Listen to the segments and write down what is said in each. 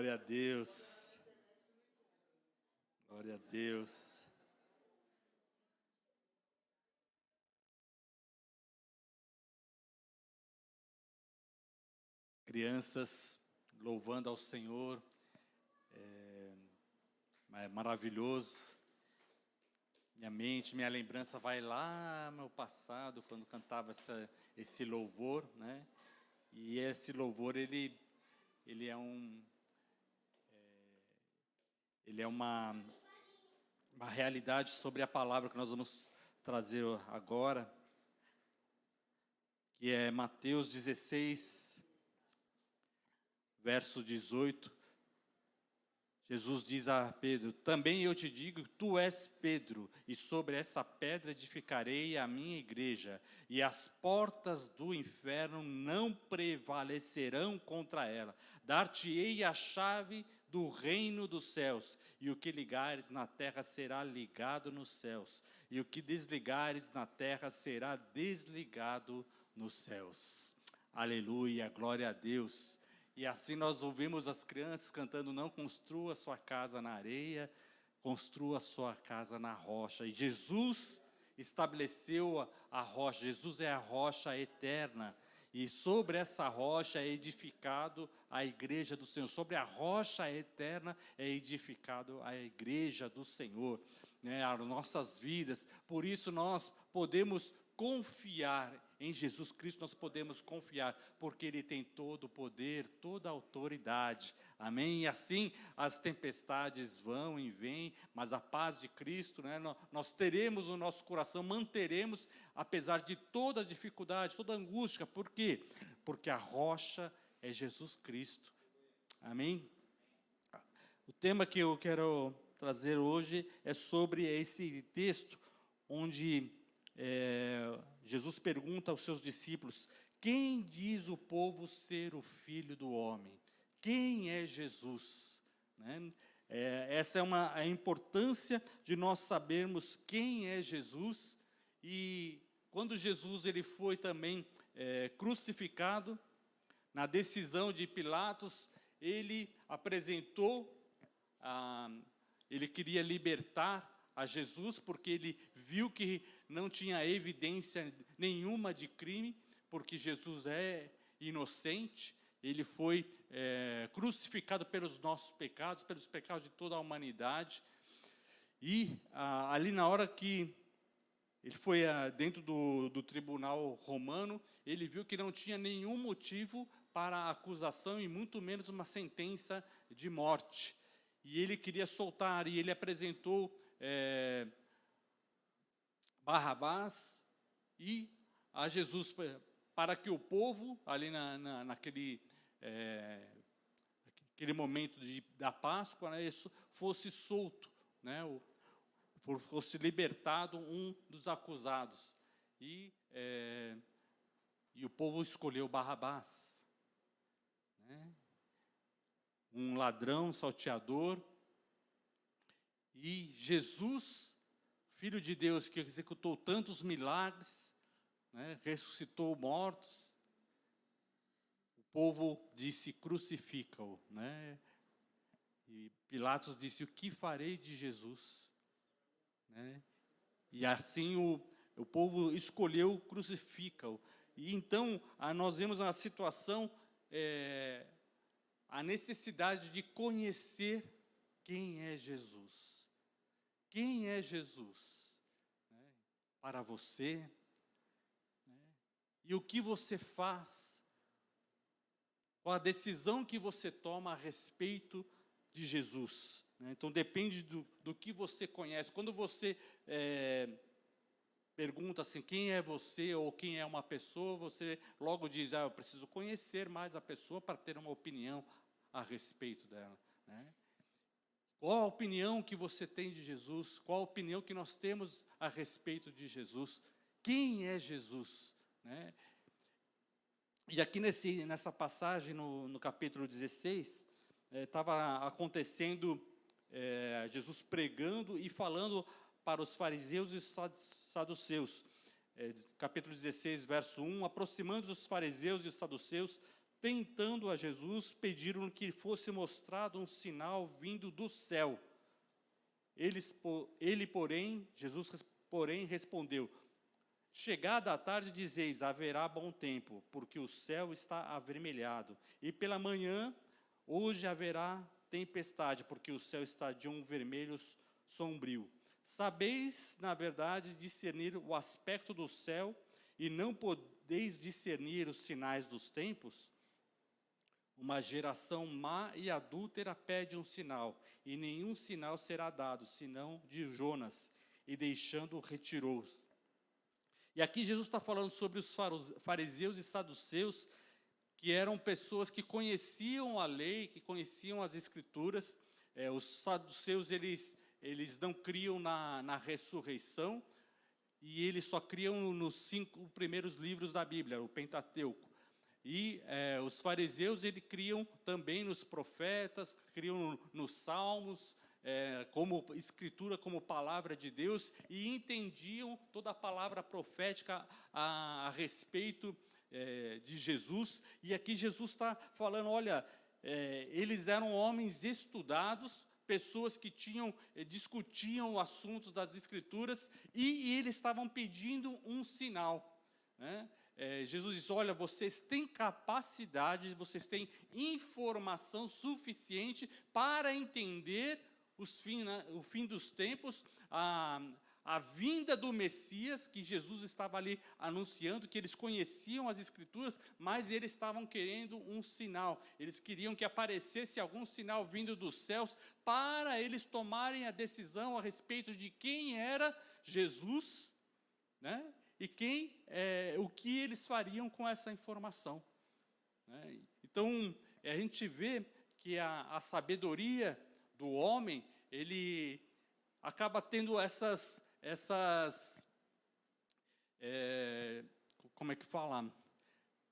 Glória a Deus. Glória a Deus. Crianças louvando ao Senhor, é maravilhoso. Minha mente, minha lembrança vai lá no passado, quando cantava esse louvor, né? E esse louvor, ele é uma realidade sobre a palavra que nós vamos trazer agora, que é Mateus 16, verso 18. Jesus diz a Pedro: também eu te digo que tu és Pedro, e sobre essa pedra edificarei a minha igreja, e as portas do inferno não prevalecerão contra ela. Dar-te-ei a chave do reino dos céus, e o que ligares na terra será ligado nos céus, e o que desligares na terra será desligado nos céus. Aleluia, glória a Deus. E assim nós ouvimos as crianças cantando: não construa sua casa na areia, construa sua casa na rocha. E Jesus estabeleceu a rocha, Jesus é a rocha eterna. E sobre essa rocha é edificado a igreja do Senhor. Sobre a rocha eterna é edificado a igreja do Senhor, né, as nossas vidas. Por isso nós podemos confiar em Jesus Cristo, nós podemos confiar, porque Ele tem todo o poder, toda a autoridade, amém? E assim as tempestades vão e vêm, mas a paz de Cristo, né, nós teremos no nosso coração, manteremos, apesar de toda a dificuldade, toda a angústia. Por quê? Porque a rocha é Jesus Cristo, amém? O tema que eu quero trazer hoje é sobre esse texto, onde Jesus pergunta aos seus discípulos: quem diz o povo ser o Filho do Homem? Quem é Jesus? Né? Essa é a importância de nós sabermos quem é Jesus. E quando Jesus ele foi também crucificado, na decisão de Pilatos, ele apresentou, ele queria libertar a Jesus, porque ele viu que não tinha evidência nenhuma de crime, porque Jesus é inocente. Ele foi crucificado pelos nossos pecados, pelos pecados de toda a humanidade. E ali na hora que ele foi dentro do tribunal romano, ele viu que não tinha nenhum motivo para a acusação e muito menos uma sentença de morte. E ele queria soltar, e ele apresentou Barrabás e a Jesus, para que o povo, ali naquele aquele momento da Páscoa, né, fosse solto, né, fosse libertado um dos acusados. E o povo escolheu Barrabás, né, um ladrão, salteador. E Jesus, Filho de Deus, que executou tantos milagres, né, ressuscitou mortos, o povo disse: crucifica-o, né? E Pilatos disse: o que farei de Jesus? Né? E assim o povo escolheu: crucifica-o. E então nós vemos a situação, a necessidade de conhecer quem é Jesus. Quem é Jesus, né, para você, né, e o que você faz, qual a decisão que você toma a respeito de Jesus, né? Então depende do que você conhece. Quando você pergunta assim: quem é você, ou quem é uma pessoa, você logo diz: eu preciso conhecer mais a pessoa para ter uma opinião a respeito dela, né? Qual a opinião que você tem de Jesus? Qual a opinião que nós temos a respeito de Jesus? Quem é Jesus? Né? E aqui nessa passagem, no capítulo 16, estava acontecendo Jesus pregando e falando para os fariseus e os saduceus. Capítulo 16, verso 1: aproximando os fariseus e os saduceus, tentando a Jesus, pediram que fosse mostrado um sinal vindo do céu. Jesus, porém, respondeu: chegada a tarde, dizeis, haverá bom tempo, porque o céu está avermelhado. E pela manhã, hoje haverá tempestade, porque o céu está de um vermelho sombrio. Sabeis, na verdade, discernir o aspecto do céu, e não podeis discernir os sinais dos tempos? Uma geração má e adúltera pede um sinal, e nenhum sinal será dado, senão de Jonas, e deixando-o retirou-se. E aqui Jesus está falando sobre os fariseus e saduceus, que eram pessoas que conheciam a lei, que conheciam as escrituras. Os saduceus, eles não criam na ressurreição, e eles só criam nos 5 primeiros livros da Bíblia, o Pentateuco. E os fariseus, eles criam também nos profetas, criam nos salmos, como escritura, como palavra de Deus, e entendiam toda a palavra profética a respeito de Jesus. E aqui Jesus está falando, olha, eles eram homens estudados, pessoas que discutiam assuntos das escrituras, e eles estavam pedindo um sinal, né? Jesus diz, olha, vocês têm capacidade, vocês têm informação suficiente para entender o fim dos tempos, a vinda do Messias, que Jesus estava ali anunciando, que eles conheciam as Escrituras, mas eles estavam querendo um sinal. Eles queriam que aparecesse algum sinal vindo dos céus, para eles tomarem a decisão a respeito de quem era Jesus, né? E o que eles fariam com essa informação, né? Então, a gente vê que a sabedoria do homem, ele acaba tendo essas como é que fala?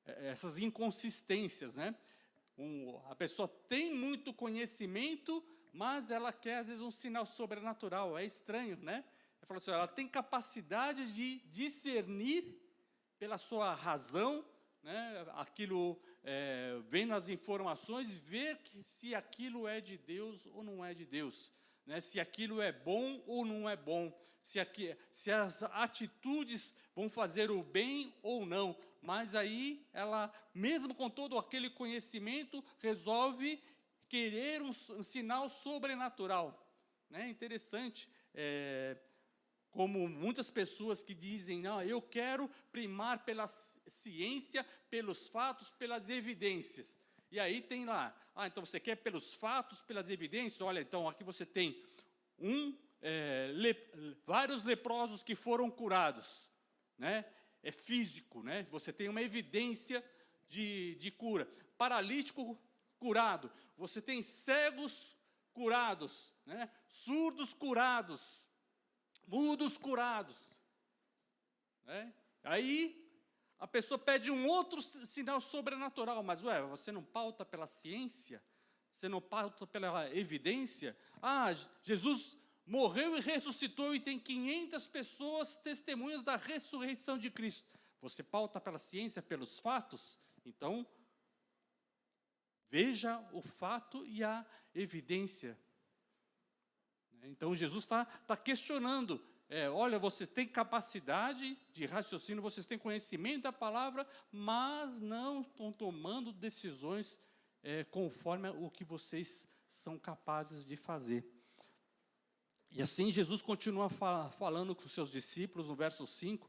Essas inconsistências, né? A pessoa tem muito conhecimento, mas ela quer, às vezes, um sinal sobrenatural. É estranho, né? Ela tem capacidade de discernir pela sua razão, né? Aquilo vem nas informações, ver se aquilo é de Deus ou não é de Deus, né? Se aquilo é bom ou não é bom, se as atitudes vão fazer o bem ou não. Mas aí ela, mesmo com todo aquele conhecimento, resolve querer um sinal sobrenatural, né? Interessante, como muitas pessoas que dizem, não, eu quero primar pela ciência, pelos fatos, pelas evidências. E aí tem lá, então você quer pelos fatos, pelas evidências? Olha, então aqui você tem vários leprosos que foram curados, né? É físico, né? Você tem uma evidência de cura. Paralítico curado, você tem cegos curados, né? Surdos curados, mudos curados, né? Aí a pessoa pede um outro sinal sobrenatural, mas você não pauta pela ciência? Você não pauta pela evidência? Jesus morreu e ressuscitou e tem 500 pessoas testemunhas da ressurreição de Cristo. Você pauta pela ciência, pelos fatos? Então, veja o fato e a evidência. Então, Jesus está questionando. Olha, vocês têm capacidade de raciocínio, vocês têm conhecimento da palavra, mas não estão tomando decisões conforme o que vocês são capazes de fazer. E assim Jesus continua falando com os seus discípulos, no verso 5.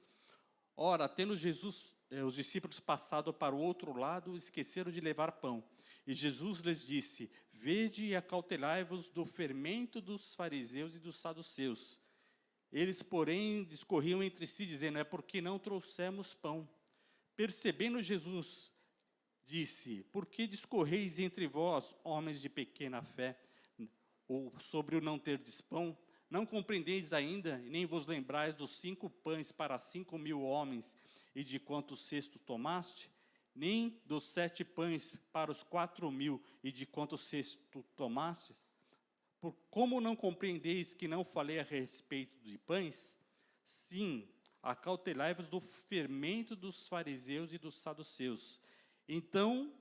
Ora, tendo os discípulos passado para o outro lado, esqueceram de levar pão. E Jesus lhes disse, vede e acautelai-vos do fermento dos fariseus e dos saduceus. Eles, porém, discorriam entre si, dizendo, é porque não trouxemos pão. Percebendo Jesus, disse, por que discorreis entre vós, homens de pequena fé, ou sobre o não terdes pão? Não compreendeis ainda, nem vos lembrais dos 5 pães para 5.000 homens, e de quantos cestos tomaste? Nem dos 7 pães para os 4.000, e de quantos cestos tomastes? Como não compreendeis que não falei a respeito de pães? Sim, acautelai-vos do fermento dos fariseus e dos saduceus. Então,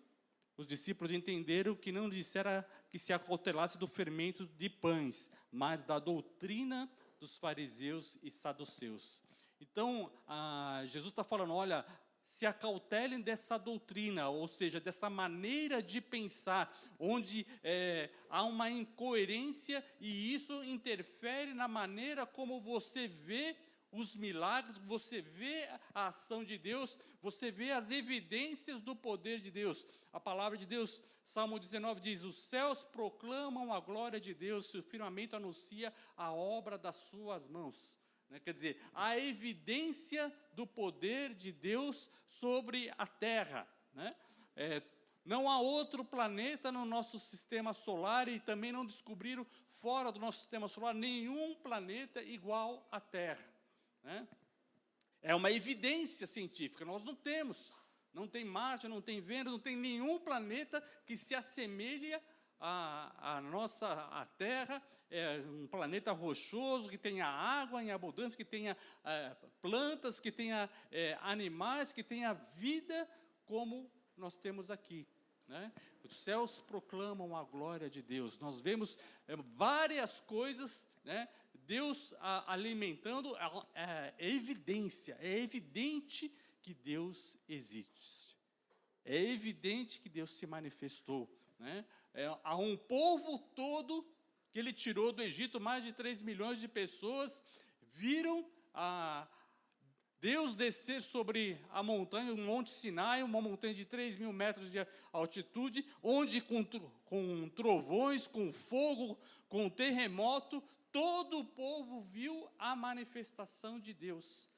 os discípulos entenderam que não dissera que se acautelasse do fermento de pães, mas da doutrina dos fariseus e saduceus. Então, Jesus está falando, olha, se acautelem dessa doutrina, ou seja, dessa maneira de pensar, onde há uma incoerência e isso interfere na maneira como você vê os milagres, você vê a ação de Deus, você vê as evidências do poder de Deus. A palavra de Deus, Salmo 19 diz, os céus proclamam a glória de Deus, o firmamento anuncia a obra das suas mãos. Quer dizer, a evidência do poder de Deus sobre a Terra. Não há outro planeta no nosso sistema solar e também não descobriram fora do nosso sistema solar nenhum planeta igual à Terra. É uma evidência científica, nós não temos. Não tem Marte, não tem Vênus, não tem nenhum planeta que se assemelhe a Terra, é um planeta rochoso, que tenha água em abundância, que tenha plantas, que tenha animais, que tenha vida como nós temos aqui. Os céus proclamam a glória de Deus. Nós vemos várias coisas, Deus alimentando, é evidência, é evidente que Deus existe. É evidente que Deus se manifestou. Há um povo todo que ele tirou do Egito, mais de 3 milhões de pessoas, viram Deus descer sobre a montanha, o Monte Sinai, uma montanha de 3.000 metros de altitude, onde com trovões, com fogo, com terremoto, todo o povo viu a manifestação de Deus.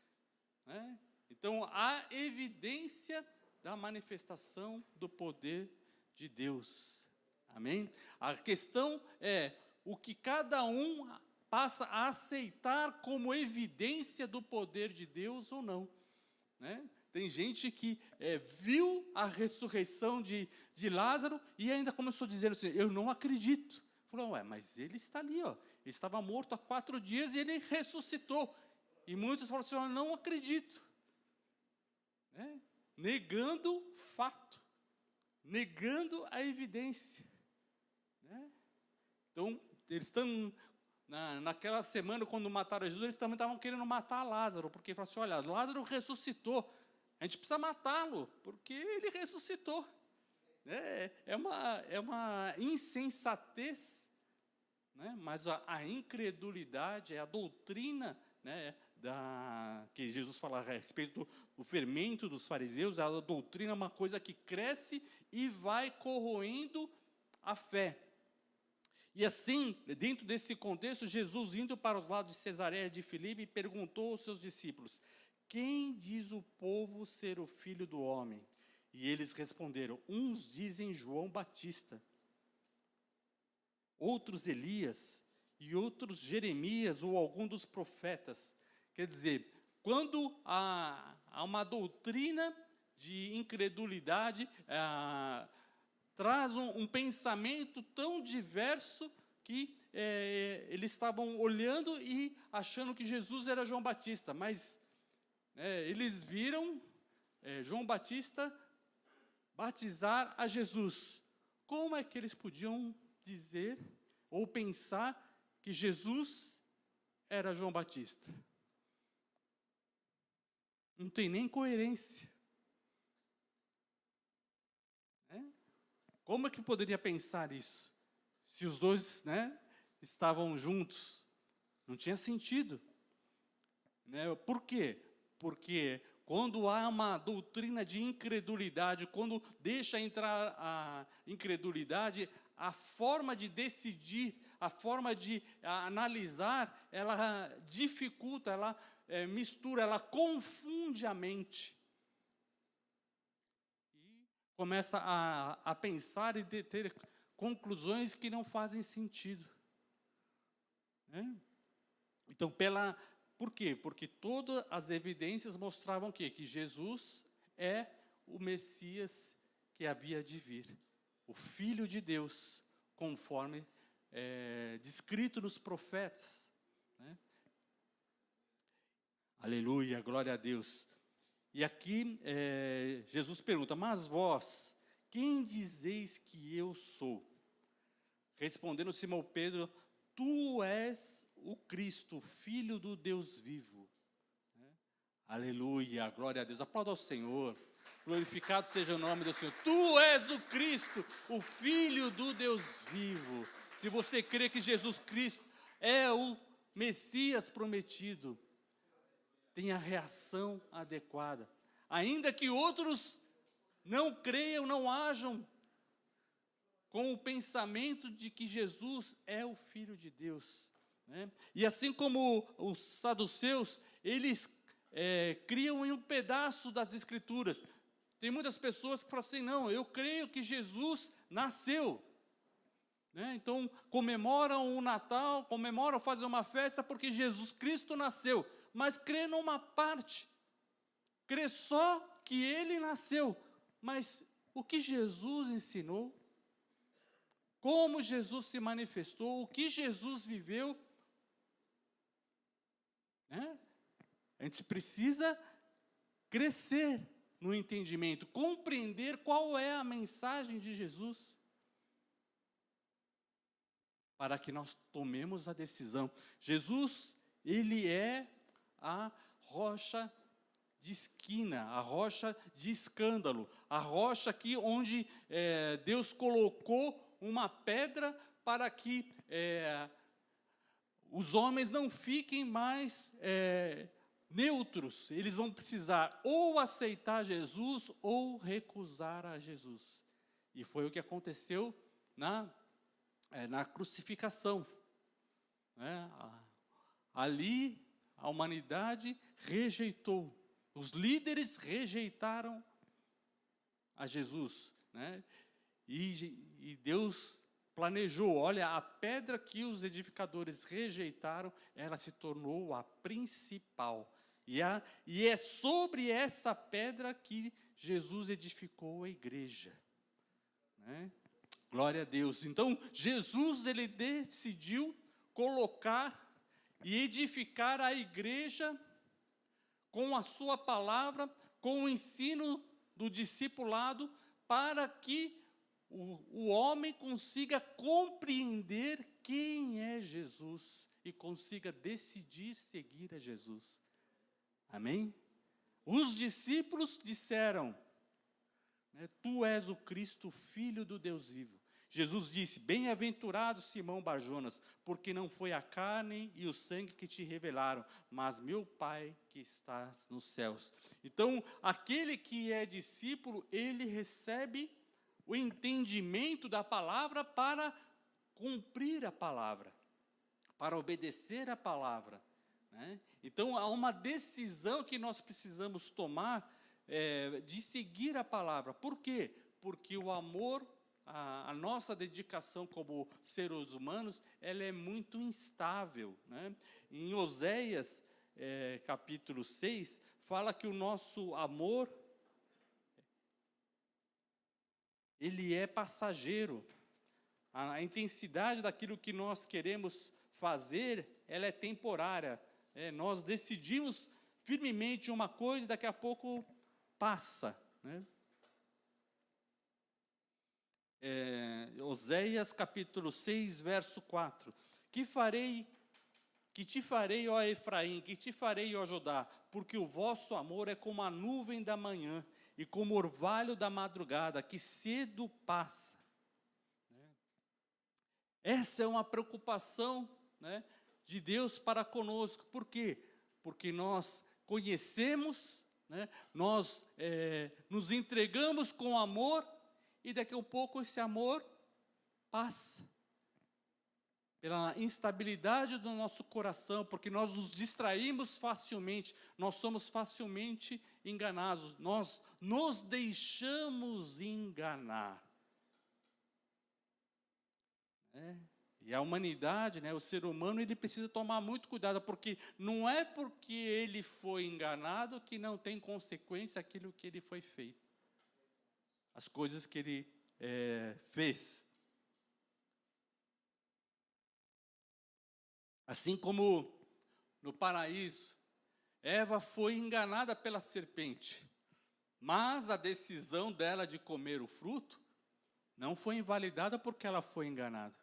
Então, há evidência da manifestação do poder de Deus. Amém? A questão é o que cada um passa a aceitar como evidência do poder de Deus ou não. Tem gente que viu a ressurreição de Lázaro e ainda começou a dizer assim, eu não acredito. Falou, mas ele está ali, ele estava morto há 4 dias e ele ressuscitou. E muitos falam assim, eu não acredito. Negando o fato, negando a evidência. Então, eles estão, naquela semana, quando mataram Jesus, eles também estavam querendo matar Lázaro, porque falaram assim, olha, Lázaro ressuscitou, a gente precisa matá-lo, porque ele ressuscitou. É uma insensatez, mas a incredulidade, a doutrina, que Jesus fala a respeito do fermento dos fariseus, a doutrina é uma coisa que cresce e vai corroendo a fé. E assim, dentro desse contexto, Jesus, indo para os lados de Cesareia de Filipe, perguntou aos seus discípulos, quem diz o povo ser o Filho do Homem? E eles responderam, uns dizem João Batista, outros Elias, e outros Jeremias ou algum dos profetas. Quer dizer, quando há uma doutrina de incredulidade, traz um pensamento tão diverso que eles estavam olhando e achando que Jesus era João Batista, mas eles viram João Batista batizar a Jesus. Como é que eles podiam dizer ou pensar que Jesus era João Batista? Não tem nem coerência. Como é que poderia pensar isso? Se os dois estavam juntos, não tinha sentido. Por quê? Porque quando há uma doutrina de incredulidade, quando deixa entrar a incredulidade, a forma de decidir, a forma de analisar, ela dificulta, ela mistura, ela confunde a mente. E começa a pensar e ter conclusões que não fazem sentido. Então, por quê? Porque todas as evidências mostravam que Jesus é o Messias que havia de vir. O Filho de Deus, conforme descrito nos profetas. Aleluia, glória a Deus. E aqui Jesus pergunta, mas vós, quem dizeis que eu sou? Respondendo Simão Pedro, tu és o Cristo, Filho do Deus vivo. Aleluia, glória a Deus. Aplauda ao Senhor. Glorificado seja o nome do Senhor. Tu és o Cristo, o Filho do Deus vivo. Se você crê que Jesus Cristo é o Messias prometido, tenha a reação adequada. Ainda que outros não creiam, não ajam com o pensamento de que Jesus é o Filho de Deus, né? E assim como os saduceus, eles criam em um pedaço das Escrituras. Tem muitas pessoas que falam assim, não, eu creio que Jesus nasceu, né? Então comemoram o Natal, fazem uma festa porque Jesus Cristo nasceu, mas crê numa parte, crê só que Ele nasceu, mas o que Jesus ensinou, como Jesus se manifestou, o que Jesus viveu, né? A gente precisa crescer no entendimento, compreender qual é a mensagem de Jesus, para que nós tomemos a decisão. Jesus, Ele é a rocha de esquina, a rocha de escândalo, a rocha aqui onde Deus colocou uma pedra para que os homens não fiquem mais neutros. Eles vão precisar ou aceitar Jesus ou recusar a Jesus. E foi o que aconteceu na crucificação, né? Ali a humanidade rejeitou, os líderes rejeitaram a Jesus, né? E Deus planejou, olha, a pedra que os edificadores rejeitaram, ela se tornou a principal. E é sobre essa pedra que Jesus edificou a igreja, né? Glória a Deus. Então, Jesus, ele decidiu colocar e edificar a igreja com a sua palavra, com o ensino do discipulado, para que o homem consiga compreender quem é Jesus e consiga decidir seguir a Jesus. Amém? Os discípulos disseram, né, tu és o Cristo, Filho do Deus vivo. Jesus disse, bem-aventurado Simão Barjonas, porque não foi a carne e o sangue que te revelaram, mas meu Pai que estás nos céus. Então, aquele que é discípulo, ele recebe o entendimento da palavra para cumprir a palavra, para obedecer a palavra, né? Então, há uma decisão que nós precisamos tomar de seguir a palavra. Por quê? Porque o amor, a nossa dedicação como seres humanos, ela é muito instável, né? Em Oséias, capítulo 6, fala que o nosso amor, ele é passageiro. A intensidade daquilo que nós queremos fazer, ela é temporária. Nós decidimos firmemente uma coisa e daqui a pouco passa, né? Oséias capítulo 6, verso 4. Que te farei, ó Efraim, que te farei, ó Judá, porque o vosso amor é como a nuvem da manhã e como o orvalho da madrugada, que cedo passa. Essa é uma preocupação, né, de Deus para conosco. Por quê? Porque nós conhecemos, né, nós nos entregamos com amor e daqui a pouco esse amor passa. Pela instabilidade do nosso coração, porque nós nos distraímos facilmente, nós somos facilmente enganados, nós nos deixamos enganar. E a humanidade, né, o ser humano, ele precisa tomar muito cuidado, porque não é porque ele foi enganado que não tem consequência aquilo que ele foi feito. As coisas que ele fez. Assim como no paraíso, Eva foi enganada pela serpente. Mas a decisão dela de comer o fruto não foi invalidada porque ela foi enganada.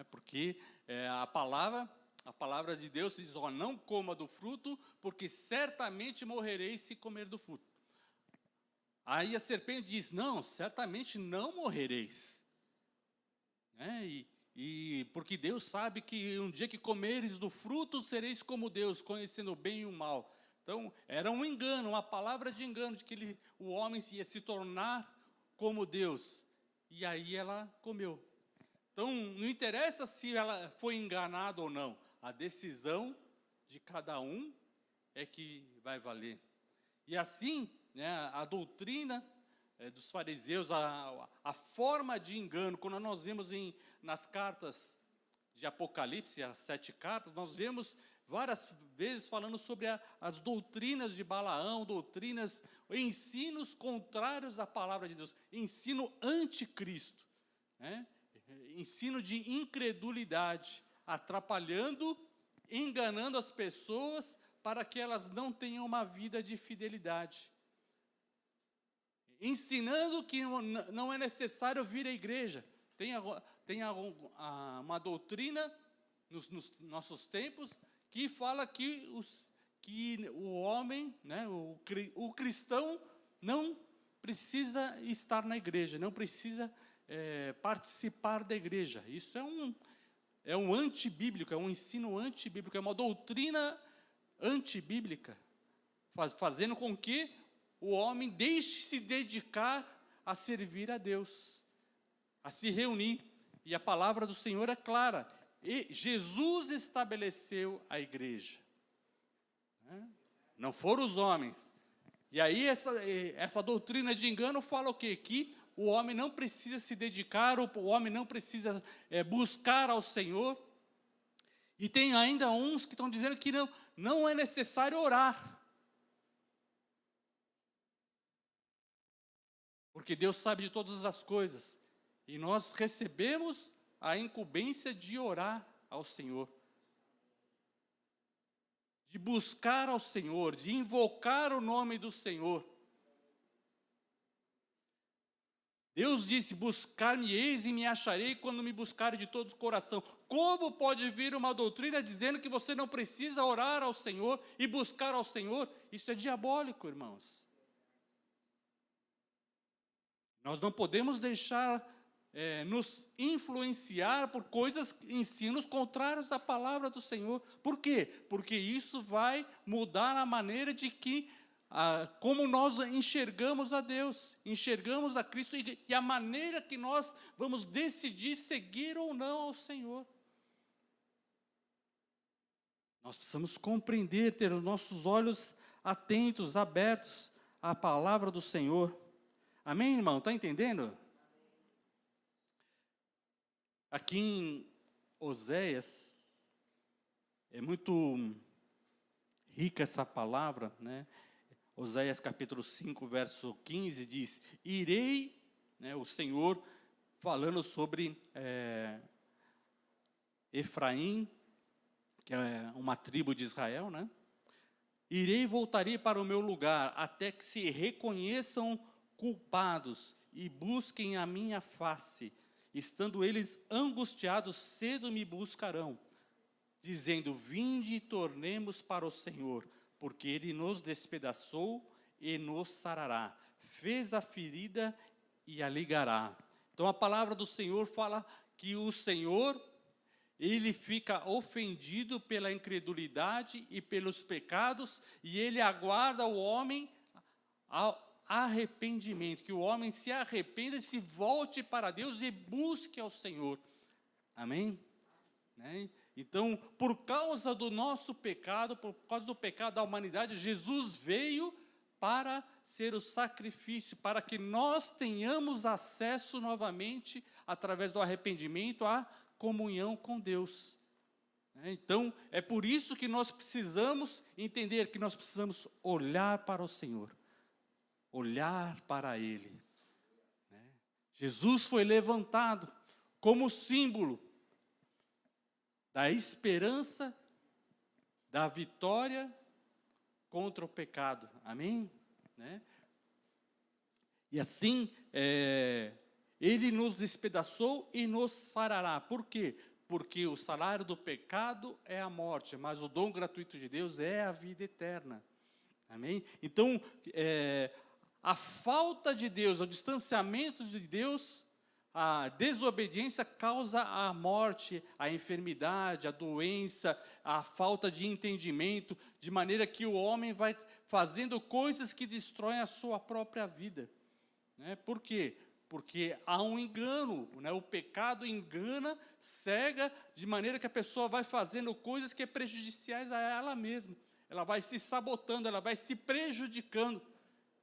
Porque a palavra de Deus diz, ó, não coma do fruto, porque certamente morrereis se comer do fruto. Aí a serpente diz, não, certamente não morrereis. E porque Deus sabe que um dia que comeres do fruto, sereis como Deus, conhecendo o bem e o mal. Então, era um engano, uma palavra de engano, de que o homem ia se tornar como Deus. E aí ela comeu. Então, não interessa se ela foi enganada ou não. A decisão de cada um é que vai valer. E assim, a doutrina dos fariseus, a forma de engano, quando nós vemos nas cartas de Apocalipse, as 7 cartas, nós vemos várias vezes falando sobre as doutrinas de Balaão, ensinos contrários à palavra de Deus, ensino anticristo, ensino de incredulidade, atrapalhando, enganando as pessoas para que elas não tenham uma vida de fidelidade. Ensinando que não é necessário vir à igreja. Tem uma doutrina nos nossos tempos que fala que o homem, o cristão, não precisa estar na igreja, não precisa participar da igreja. Isso é um antibíblico, é um ensino antibíblico, é uma doutrina antibíblica, fazendo com que o homem deixe se dedicar a servir a Deus, a se reunir. E a palavra do Senhor é clara. E Jesus estabeleceu a igreja. Não foram os homens. E aí essa doutrina de engano fala o quê? Que o homem não precisa se dedicar, o homem não precisa buscar ao Senhor. E tem ainda uns que estão dizendo que não é necessário orar. Porque Deus sabe de todas as coisas. E nós recebemos a incumbência de orar ao Senhor. De buscar ao Senhor, de invocar o nome do Senhor. Deus disse, buscar-me-eis e me acharei quando me buscarem de todo o coração. Como pode vir uma doutrina dizendo que você não precisa orar ao Senhor e buscar ao Senhor? Isso é diabólico, irmãos. Nós não podemos deixar nos influenciar por ensinos contrários à palavra do Senhor. Por quê? Porque isso vai mudar a maneira de que, como nós enxergamos a Deus, enxergamos a Cristo e a maneira que nós vamos decidir seguir ou não ao Senhor. Nós precisamos compreender, ter os nossos olhos atentos, abertos à palavra do Senhor. Amém, irmão? Está entendendo? Aqui em Oséias, é muito rica essa palavra, Oséias capítulo 5, verso 15, diz, irei, o Senhor falando sobre Efraim, que é uma tribo de Israel, irei e voltarei para o meu lugar, até que se reconheçam culpados e busquem a minha face. Estando eles angustiados, cedo me buscarão, dizendo, vinde e tornemos para o Senhor, porque Ele nos despedaçou e nos sarará, fez a ferida e a ligará. Então a palavra do Senhor fala que o Senhor, Ele fica ofendido pela incredulidade e pelos pecados, e Ele aguarda o homem ao arrependimento, que o homem se arrependa, se volte para Deus e busque ao Senhor. Amém? Então, por causa do nosso pecado, por causa do pecado da humanidade, Jesus veio para ser o sacrifício, para que nós tenhamos acesso novamente, através do arrependimento, à comunhão com Deus. Então, é por isso que nós precisamos entender que nós precisamos olhar para o Senhor. Olhar para Ele. Jesus foi levantado como símbolo da esperança, da vitória, contra o pecado. Amém? Né? E assim, Ele nos despedaçou e nos sarará. Por quê? Porque o salário do pecado é a morte, mas o dom gratuito de Deus é a vida eterna. Amém? Então, a falta de Deus, o distanciamento de Deus, a desobediência causa a morte, a enfermidade, a doença, a falta de entendimento, de maneira que o homem vai fazendo coisas que destroem a sua própria vida. Né? Por quê? Porque há um engano, né? O pecado engana, cega, de maneira que a pessoa vai fazendo coisas que são prejudiciais a ela mesma. Ela vai se sabotando, ela vai se prejudicando,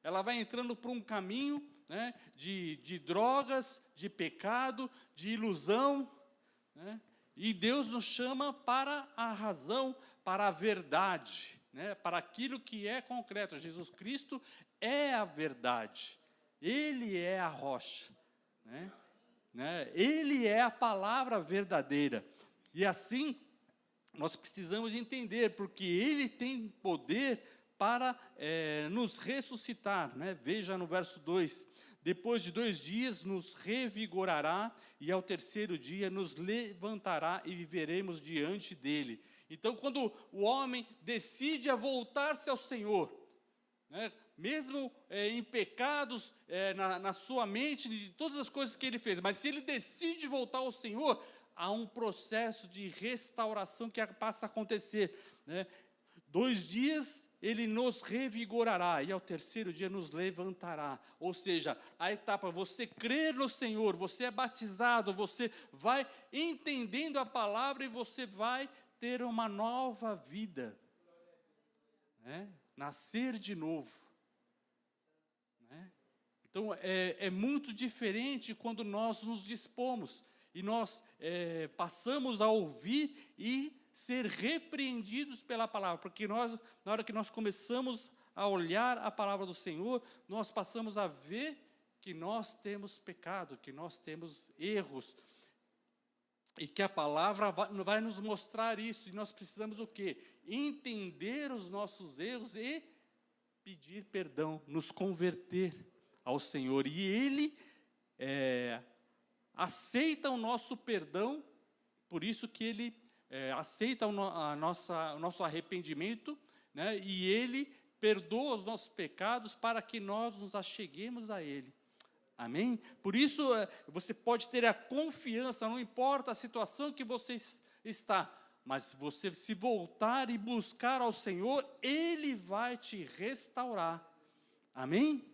ela vai entrando por um caminho, né, de drogas, de pecado, de ilusão. Né? E Deus nos chama para a razão, para a verdade, né, para aquilo que é concreto. Jesus Cristo é a verdade. Ele é a rocha, né? Ele é a palavra verdadeira. E assim, nós precisamos entender, porque Ele tem poder para nos ressuscitar. Né? Veja no verso 2, depois de 2 dias nos revigorará, e ao terceiro dia nos levantará e viveremos diante dEle. Então, quando o homem decide a voltar-se ao Senhor, né, mesmo em pecados, na sua mente, de todas as coisas que ele fez, mas se ele decide voltar ao Senhor, há um processo de restauração que passa a acontecer. Né? 2 dias ele nos revigorará, e ao terceiro dia nos levantará. Ou seja, a etapa, você crer no Senhor, você é batizado, você vai entendendo a palavra e você vai ter uma nova vida. Né? Nascer de novo. Então, é muito diferente quando nós nos dispomos e nós passamos a ouvir e ser repreendidos pela palavra, porque nós, na hora que nós começamos a olhar a palavra do Senhor, nós passamos a ver que nós temos pecado, que nós temos erros, e que a palavra vai nos mostrar isso, e nós precisamos o quê? Entender os nossos erros e pedir perdão, nos converter ao Senhor, e Ele aceita o nosso perdão, por isso que Ele aceita o nosso arrependimento, né? E Ele perdoa os nossos pecados para que nós nos acheguemos a Ele. Amém? Por isso, você pode ter a confiança, não importa a situação que você está, mas você se voltar e buscar ao Senhor, Ele vai te restaurar. Amém?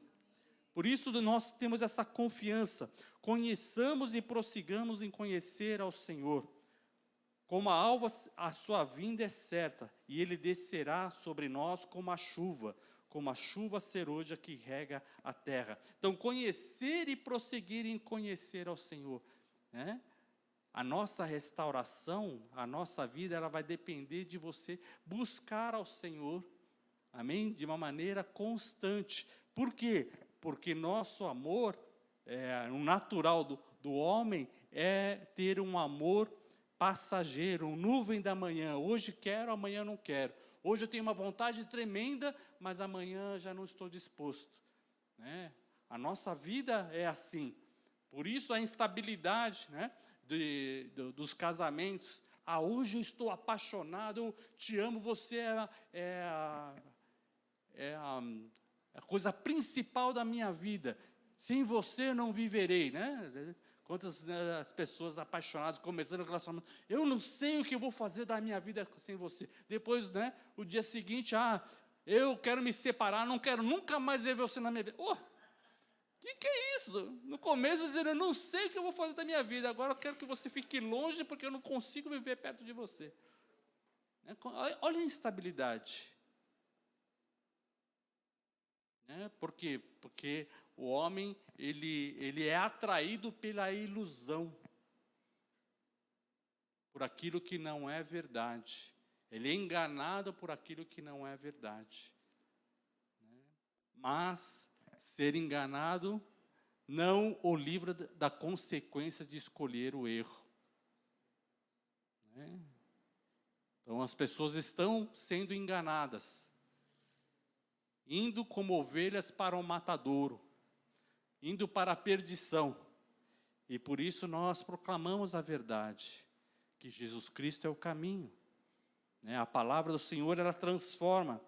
Por isso nós temos essa confiança. Conheçamos e prossigamos em conhecer ao Senhor. Como a alva, a sua vinda é certa, e Ele descerá sobre nós como a chuva serôdia que rega a terra. Então, conhecer e prosseguir em conhecer ao Senhor. Né? A nossa restauração, a nossa vida, ela vai depender de você buscar ao Senhor, amém? De uma maneira constante. Por quê? Porque nosso amor, o natural do homem, é ter um amor passageiro, nuvem da manhã. Hoje quero, amanhã não quero. Hoje eu tenho uma vontade tremenda, mas amanhã já não estou disposto. Né? A nossa vida é assim. Por isso a instabilidade, né, dos casamentos. Hoje eu estou apaixonado, eu te amo, você é a coisa principal da minha vida. Sem você eu não viverei, né? Quantas as pessoas apaixonadas começando o relacionamento, eu não sei o que eu vou fazer da minha vida sem você. Depois, né, o dia seguinte, eu quero me separar, não quero nunca mais ver você na minha vida. Que é isso? No começo dizendo, eu não sei o que eu vou fazer da minha vida, agora eu quero que você fique longe porque eu não consigo viver perto de você. Olha a instabilidade. Por quê? Porque o homem, ele é atraído pela ilusão, por aquilo que não é verdade. Ele é enganado por aquilo que não é verdade. Mas ser enganado não o livra da consequência de escolher o erro. Então as pessoas estão sendo enganadas. indo como ovelhas para o matadouro, indo para a perdição. E por isso nós proclamamos a verdade, que Jesus Cristo é o caminho. A palavra do Senhor, ela transforma.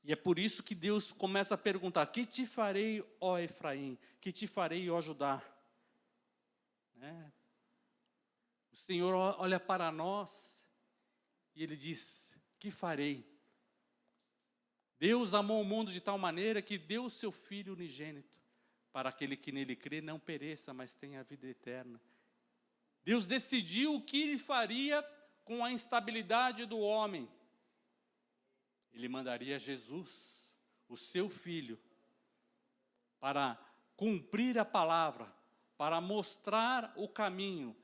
E é por isso que Deus começa a perguntar: que te farei, ó Efraim? Que te farei, ó Judá? O Senhor olha para nós e Ele diz: que farei? Deus amou o mundo de tal maneira que deu o seu Filho unigênito, para aquele que nele crê não pereça, mas tenha a vida eterna. Deus decidiu o que Ele faria com a instabilidade do homem. Ele mandaria Jesus, o seu Filho, para cumprir a palavra, para mostrar o caminho,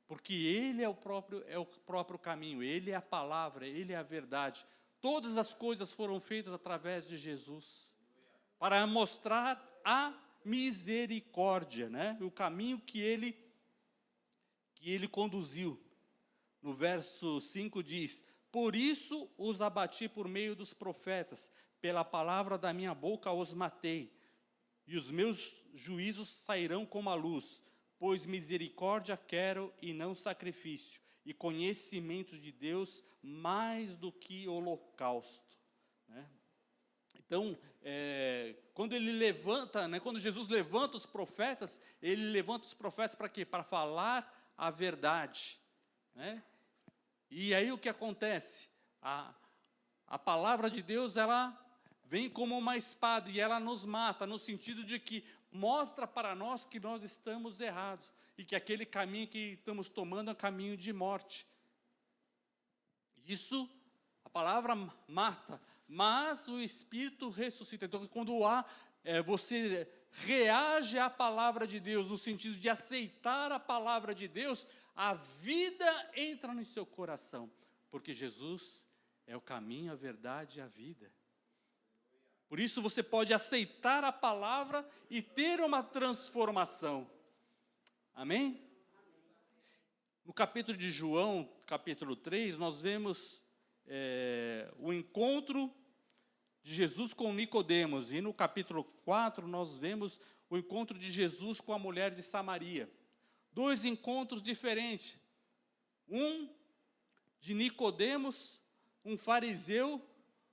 porque Ele é o próprio caminho, Ele é a palavra, Ele é a verdade. Todas as coisas foram feitas através de Jesus, para mostrar a misericórdia, o caminho que Ele conduziu. No verso 5 diz: por isso os abati por meio dos profetas, pela palavra da minha boca os matei, e os meus juízos sairão como a luz, pois misericórdia quero e não sacrifício, e conhecimento de Deus mais do que holocausto. Então, quando ele levanta, quando Jesus levanta os profetas, ele levanta os profetas para quê? Para falar a verdade. E aí o que acontece? A palavra de Deus, ela vem como uma espada e ela nos mata, no sentido de que mostra para nós que nós estamos errados e que aquele caminho que estamos tomando é um caminho de morte. Isso, a palavra mata, mas o Espírito ressuscita. Então, quando você reage à palavra de Deus, no sentido de aceitar a palavra de Deus, a vida entra no seu coração, porque Jesus é o caminho, a verdade e a vida. Por isso você pode aceitar a palavra e ter uma transformação. Amém? No capítulo de João, capítulo 3, nós vemos o encontro de Jesus com Nicodemos. E no capítulo 4, nós vemos o encontro de Jesus com a mulher de Samaria. 2 encontros diferentes. Um de Nicodemos, um fariseu,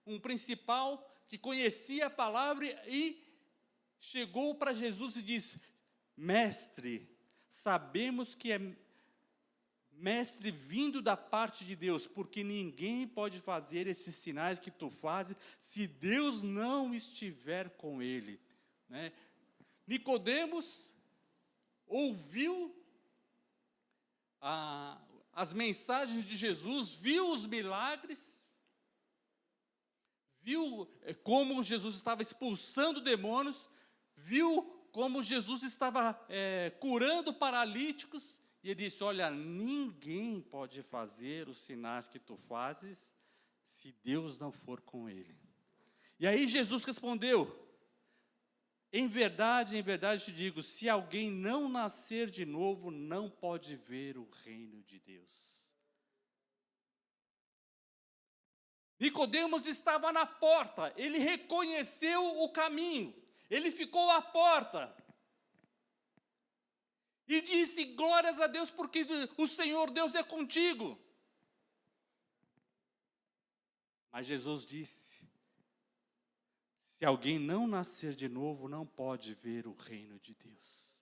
um principal que conhecia a palavra e chegou para Jesus e disse: mestre, sabemos que é mestre vindo da parte de Deus, porque ninguém pode fazer esses sinais que tu fazes se Deus não estiver com ele. Nicodemos ouviu as mensagens de Jesus, viu os milagres, viu como Jesus estava expulsando demônios, viu como Jesus estava curando paralíticos, e ele disse: olha, ninguém pode fazer os sinais que tu fazes se Deus não for com ele. E aí Jesus respondeu: em verdade te digo, se alguém não nascer de novo, não pode ver o reino de Deus. Nicodemos estava na porta, ele reconheceu o caminho, ele ficou à porta. E disse: glórias a Deus, porque o Senhor Deus é contigo. Mas Jesus disse: se alguém não nascer de novo, não pode ver o reino de Deus.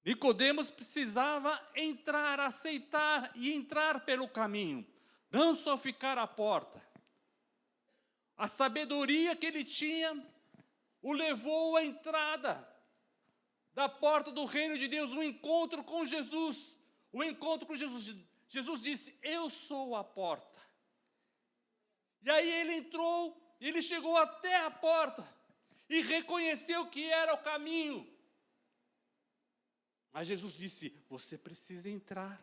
Nicodemos precisava entrar, aceitar e entrar pelo caminho, não só ficar à porta. A sabedoria que ele tinha o levou à entrada da porta do reino de Deus, um encontro com Jesus. O encontro com Jesus. Jesus disse: eu sou a porta. E aí ele entrou, ele chegou até a porta e reconheceu que era o caminho. Mas Jesus disse: você precisa entrar.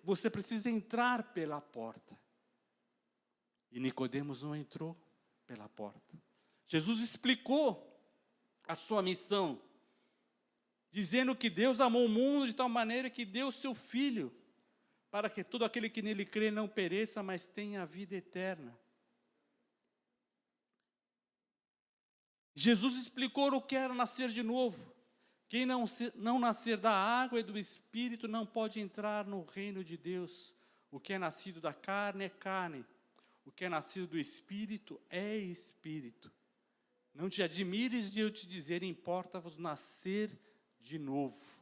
Você precisa entrar pela porta. E Nicodemos não entrou pela porta. Jesus explicou a sua missão, dizendo que Deus amou o mundo de tal maneira que deu o seu Filho, para que todo aquele que nele crê não pereça, mas tenha a vida eterna. Jesus explicou o que era nascer de novo. Quem não nascer da água e do Espírito não pode entrar no reino de Deus. O que é nascido da carne é carne. O que é nascido do Espírito é Espírito. Não te admires de eu te dizer, importa-vos nascer de novo.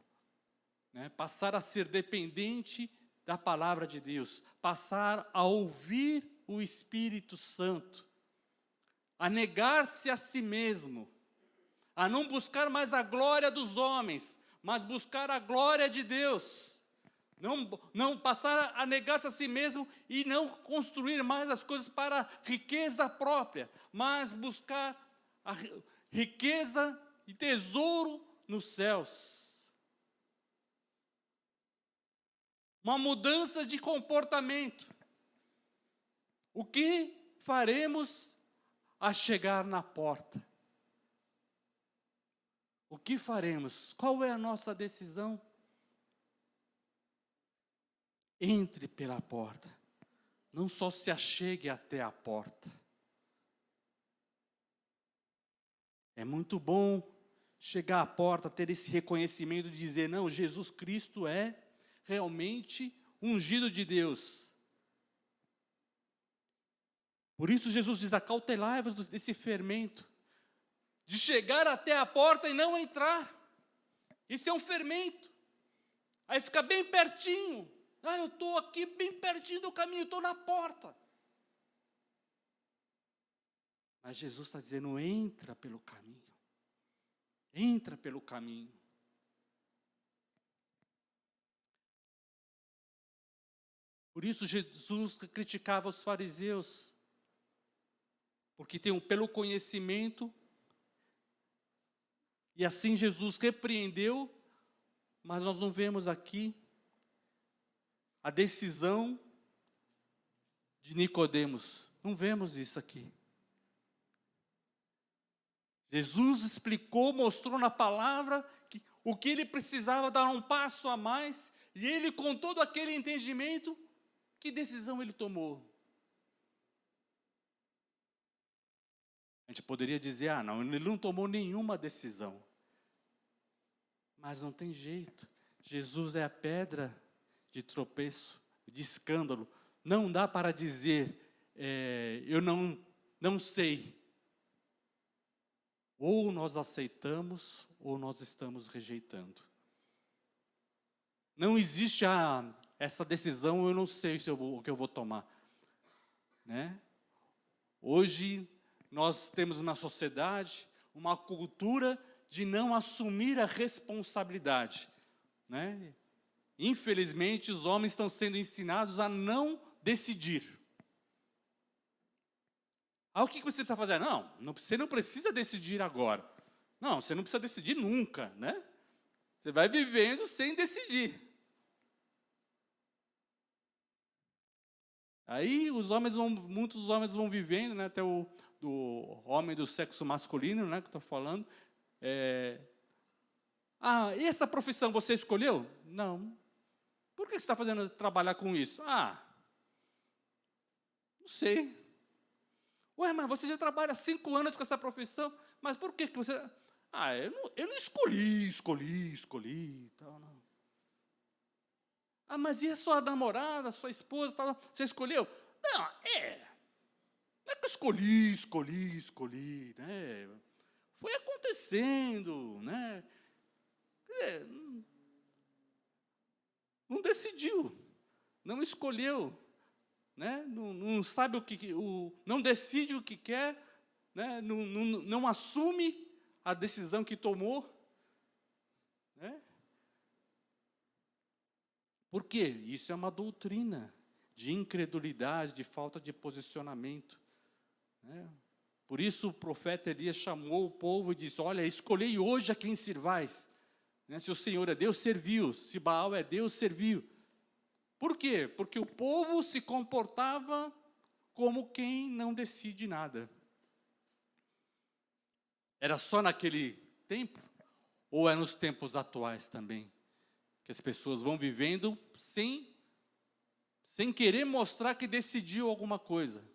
Passar a ser dependente da palavra de Deus. Passar a ouvir o Espírito Santo. A negar-se a si mesmo. A não buscar mais a glória dos homens, mas buscar a glória de Deus. Não passar a negar-se a si mesmo e não construir mais as coisas para a riqueza própria, mas buscar a riqueza e tesouro nos céus. Uma mudança de comportamento. O que faremos a chegar na porta? O que faremos? Qual é a nossa decisão? Entre pela porta. Não só se achegue até a porta. É muito bom chegar à porta, ter esse reconhecimento de dizer, não, Jesus Cristo é realmente ungido de Deus. Por isso Jesus diz, acautelai-vos desse fermento. De chegar até a porta e não entrar. Isso é um fermento. Aí fica bem pertinho. Eu estou aqui bem pertinho do caminho, estou na porta. Mas Jesus está dizendo, entra pelo caminho. Entra pelo caminho. Por isso Jesus criticava os fariseus. Porque pelo conhecimento. E assim Jesus repreendeu, mas nós não vemos aqui a decisão de Nicodemos. Não vemos isso aqui. Jesus explicou, mostrou na palavra o que ele precisava dar um passo a mais, e ele, com todo aquele entendimento, que decisão ele tomou? A gente poderia dizer, não, ele não tomou nenhuma decisão. Mas não tem jeito. Jesus é a pedra de tropeço, de escândalo. Não dá para dizer, eu não sei. Ou nós aceitamos, ou nós estamos rejeitando. Não existe essa decisão, eu não sei o que eu vou tomar. Hoje, nós temos na sociedade uma cultura de não assumir a responsabilidade. Infelizmente, os homens estão sendo ensinados a não decidir. O que você precisa fazer? Você não precisa decidir agora. Não, você não precisa decidir nunca, Você vai vivendo sem decidir. Aí muitos homens vão vivendo, até do homem do sexo masculino, que eu estou falando. E essa profissão você escolheu? Não. Por que você está fazendo trabalhar com isso? Não sei. Mas você já trabalha 5 anos com essa profissão, mas por que você... eu não escolhi, tal, não. Mas e a sua namorada, a sua esposa, tal, você escolheu? Não é que eu escolhi, Foi acontecendo, Não decidiu, não escolheu, não sabe não decide o que quer, não assume a decisão que tomou. Por quê? Isso é uma doutrina de incredulidade, de falta de posicionamento. Por isso o profeta Elias chamou o povo e disse, olha, escolhei hoje a quem sirvais. Se o Senhor é Deus, serviu. Se Baal é Deus, serviu. Por quê? Porque o povo se comportava como quem não decide nada. Era só naquele tempo? Ou é nos tempos atuais também? Que as pessoas vão vivendo sem sem querer mostrar que decidiu alguma coisa.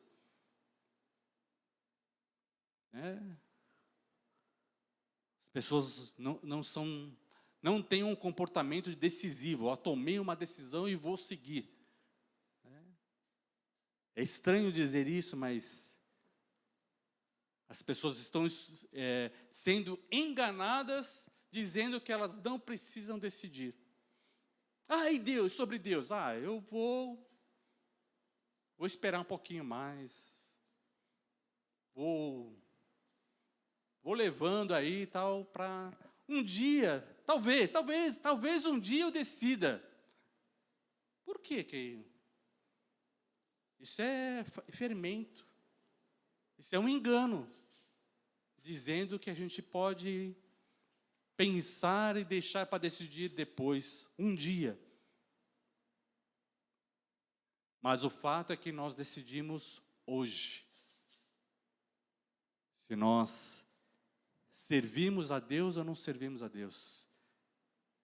As pessoas não têm um comportamento decisivo. Eu tomei uma decisão e vou seguir. É estranho dizer isso, mas as pessoas estão sendo enganadas, dizendo que elas não precisam decidir. E Deus, sobre Deus, eu vou esperar um pouquinho mais, vou levando aí tal, para um dia, talvez um dia eu decida. Por quê que isso é fermento? Isso é um engano, dizendo que a gente pode pensar e deixar para decidir depois, um dia. Mas o fato é que nós decidimos hoje. Se nós servimos a Deus ou não servimos a Deus.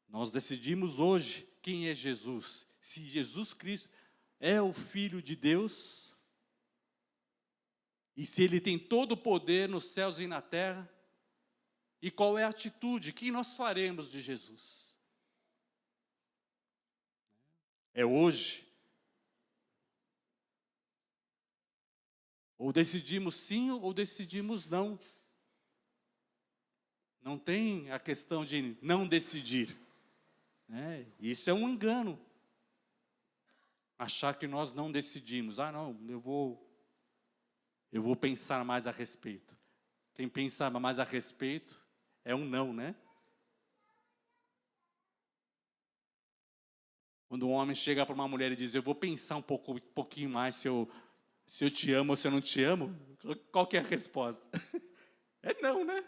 Nós decidimos hoje quem é Jesus. Se Jesus Cristo é o Filho de Deus, e se Ele tem todo o poder nos céus e na terra, e qual é a atitude que nós faremos de Jesus? É hoje. Ou decidimos sim ou decidimos não. Não tem a questão de não decidir. Isso é um engano. Achar que nós não decidimos. Não, eu vou pensar mais a respeito. Quem pensa mais a respeito é um não, né? Quando um homem chega para uma mulher e diz, eu vou pensar um pouquinho mais se eu te amo ou se eu não te amo, qual que é a resposta? É não, né?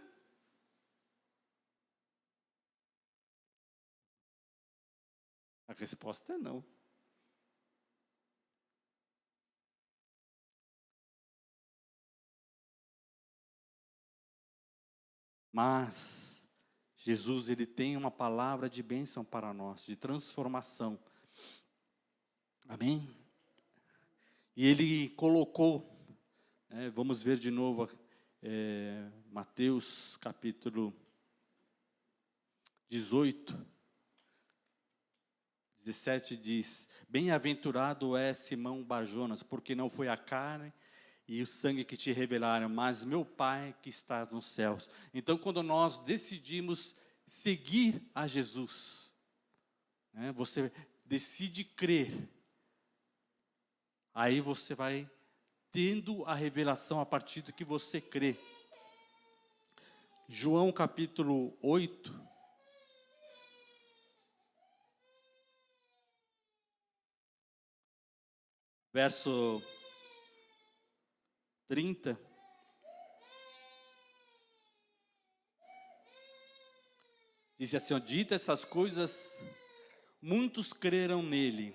A resposta é não. Mas Jesus, Ele tem uma palavra de bênção para nós, de transformação. Amém? E Ele colocou, vamos ver de novo, Mateus capítulo 18, 17 diz, bem-aventurado é Simão Barjonas, porque não foi a carne e o sangue que te revelaram, mas meu Pai que está nos céus. Então, quando nós decidimos seguir a Jesus, você decide crer, aí você vai tendo a revelação a partir do que você crê. João capítulo 8, verso 30, diz assim, dita essas coisas, muitos creram nele.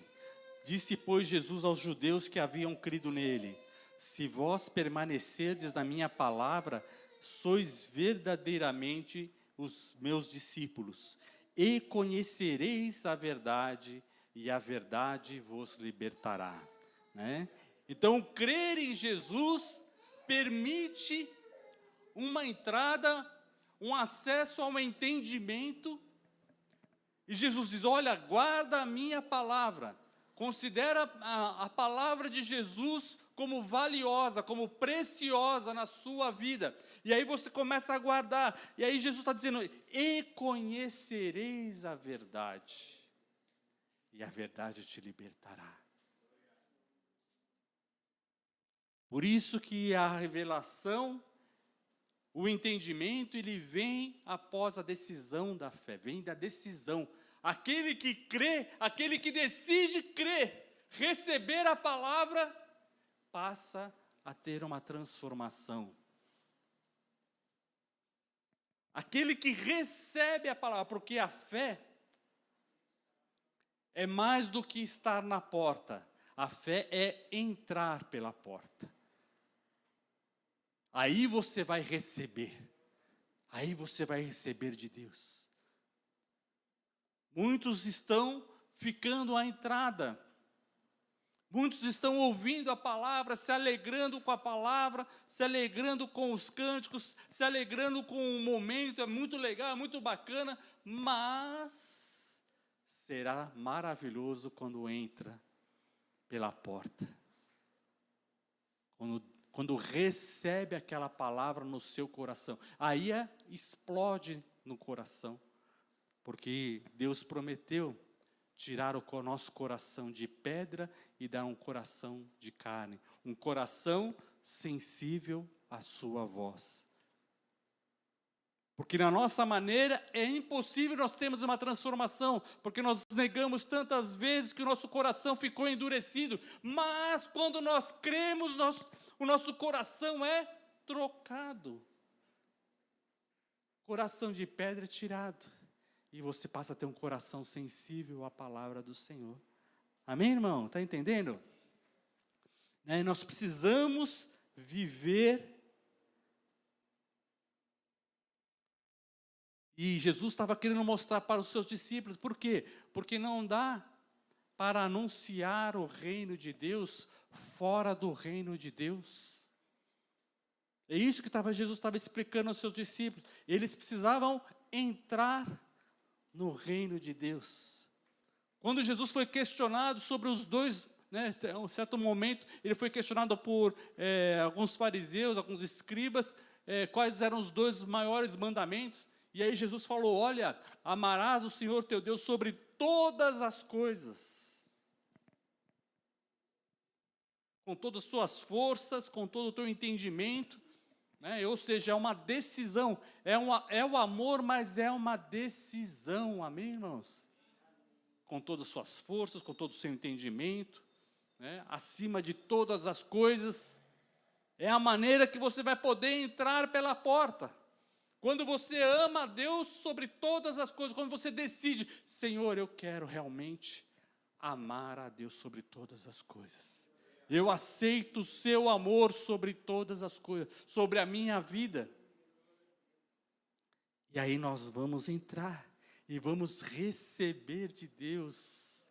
Disse, pois, Jesus aos judeus que haviam crido nele, se vós permanecerdes na minha palavra, sois verdadeiramente os meus discípulos, e conhecereis a verdade, e a verdade vos libertará. Então, crer em Jesus permite uma entrada, um acesso ao entendimento. E Jesus diz, olha, guarda a minha palavra. Considera a palavra de Jesus como valiosa, como preciosa na sua vida. E aí você começa a guardar. E aí Jesus está dizendo, e conhecereis a verdade. E a verdade te libertará. Por isso que a revelação, o entendimento, ele vem após a decisão da fé, vem da decisão. Aquele que crê, aquele que decide crer, receber a palavra, passa a ter uma transformação. Aquele que recebe a palavra, porque a fé é mais do que estar na porta, a fé é entrar pela porta. Aí você vai receber de Deus. Muitos estão ficando à entrada, Muitos estão ouvindo a palavra, se alegrando com a palavra, se alegrando com os cânticos, se alegrando com o momento, é muito legal, é muito bacana, mas será maravilhoso quando entra pela porta. Quando recebe aquela palavra no seu coração, aí explode no coração, porque Deus prometeu tirar o nosso coração de pedra e dar um coração de carne, um coração sensível à sua voz. Porque na nossa maneira é impossível nós termos uma transformação, porque nós negamos tantas vezes que o nosso coração ficou endurecido, mas quando nós cremos, o nosso coração é trocado. Coração de pedra é tirado, e você passa a ter um coração sensível à palavra do Senhor. Amém, irmão? Está entendendo? Nós precisamos viver. E Jesus estava querendo mostrar para os seus discípulos, por quê? Porque não dá para anunciar o reino de Deus fora do reino de Deus. É isso que Jesus estava explicando aos seus discípulos. Eles precisavam entrar no reino de Deus. Quando Jesus foi questionado sobre os dois, em um certo momento, ele foi questionado por alguns fariseus, alguns escribas, quais eram os dois maiores mandamentos. E aí Jesus falou, olha, amarás o Senhor teu Deus sobre todas as coisas, com todas as tuas forças, com todo o teu entendimento, ou seja, é uma decisão, é o amor, mas é uma decisão, amém, irmãos? Com todas as suas forças, com todo o seu entendimento, acima de todas as coisas, é a maneira que você vai poder entrar pela porta. Quando você ama a Deus sobre todas as coisas, quando você decide, Senhor, eu quero realmente amar a Deus sobre todas as coisas. Eu aceito o seu amor sobre todas as coisas, sobre a minha vida. E aí nós vamos entrar e vamos receber de Deus,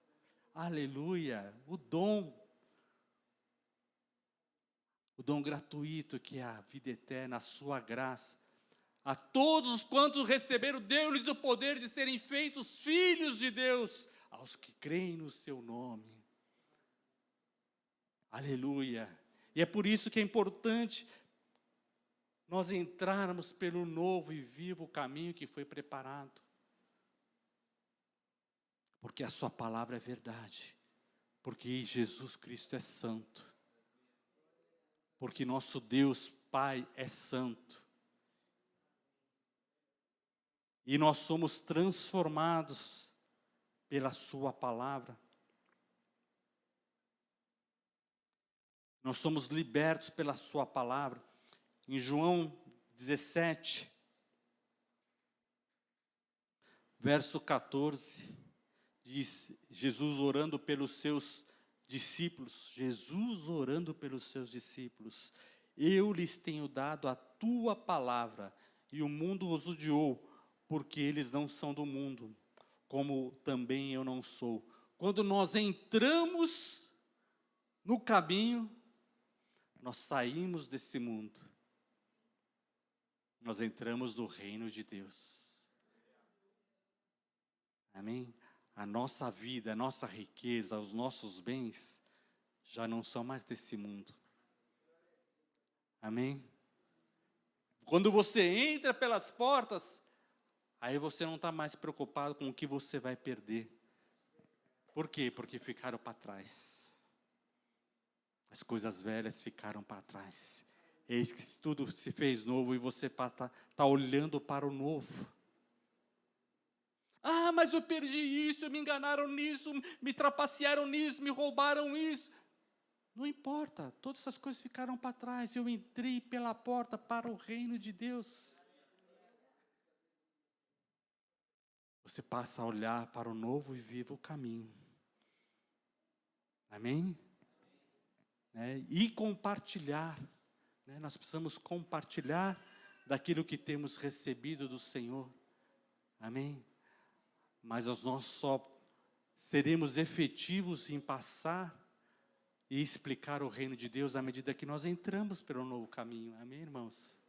aleluia, o dom gratuito que é a vida eterna, a sua graça. A todos quantos receberam, deu-lhes o poder de serem feitos filhos de Deus, aos que creem no seu nome. Aleluia. E é por isso que é importante nós entrarmos pelo novo e vivo caminho que foi preparado. Porque a sua palavra é verdade. Porque Jesus Cristo é santo. Porque nosso Deus Pai é santo. E nós somos transformados pela sua palavra. Nós somos libertos pela sua palavra. Em João 17, verso 14, diz Jesus orando pelos seus discípulos. Jesus orando pelos seus discípulos. Eu lhes tenho dado a tua palavra, e o mundo os odiou, porque eles não são do mundo, como também eu não sou. Quando nós entramos no caminho, nós saímos desse mundo. Nós entramos no reino de Deus. Amém? A nossa vida, a nossa riqueza, os nossos bens, já não são mais desse mundo. Amém? Quando você entra pelas portas, aí você não está mais preocupado com o que você vai perder. Por quê? Porque ficaram para trás. As coisas velhas ficaram para trás. Eis que tudo se fez novo e você está olhando para o novo. Ah, mas eu perdi isso, me enganaram nisso, me trapacearam nisso, me roubaram isso. Não importa, todas essas coisas ficaram para trás. Eu entrei pela porta para o reino de Deus. Você passa a olhar para o novo e vivo caminho. Amém? E compartilhar. Nós precisamos compartilhar daquilo que temos recebido do Senhor. Amém? Mas nós só seremos efetivos em passar e explicar o reino de Deus à medida que nós entramos pelo novo caminho. Amém, irmãos?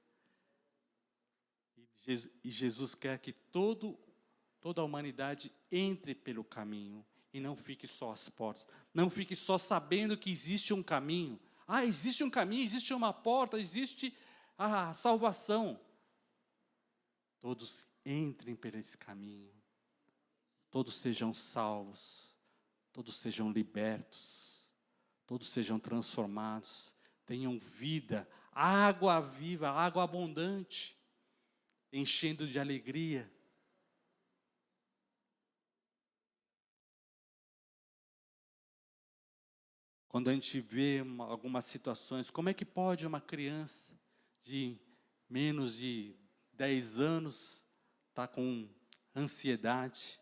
E Jesus quer que toda a humanidade entre pelo caminho e não fique só às portas. Não fique só sabendo que existe um caminho. Ah, existe um caminho, existe uma porta, existe a salvação. Todos entrem por esse caminho. Todos sejam salvos. Todos sejam libertos. Todos sejam transformados. Tenham vida, água viva, água abundante, enchendo de alegria. Quando a gente vê algumas situações, como é que pode uma criança de menos de 10 anos estar com ansiedade?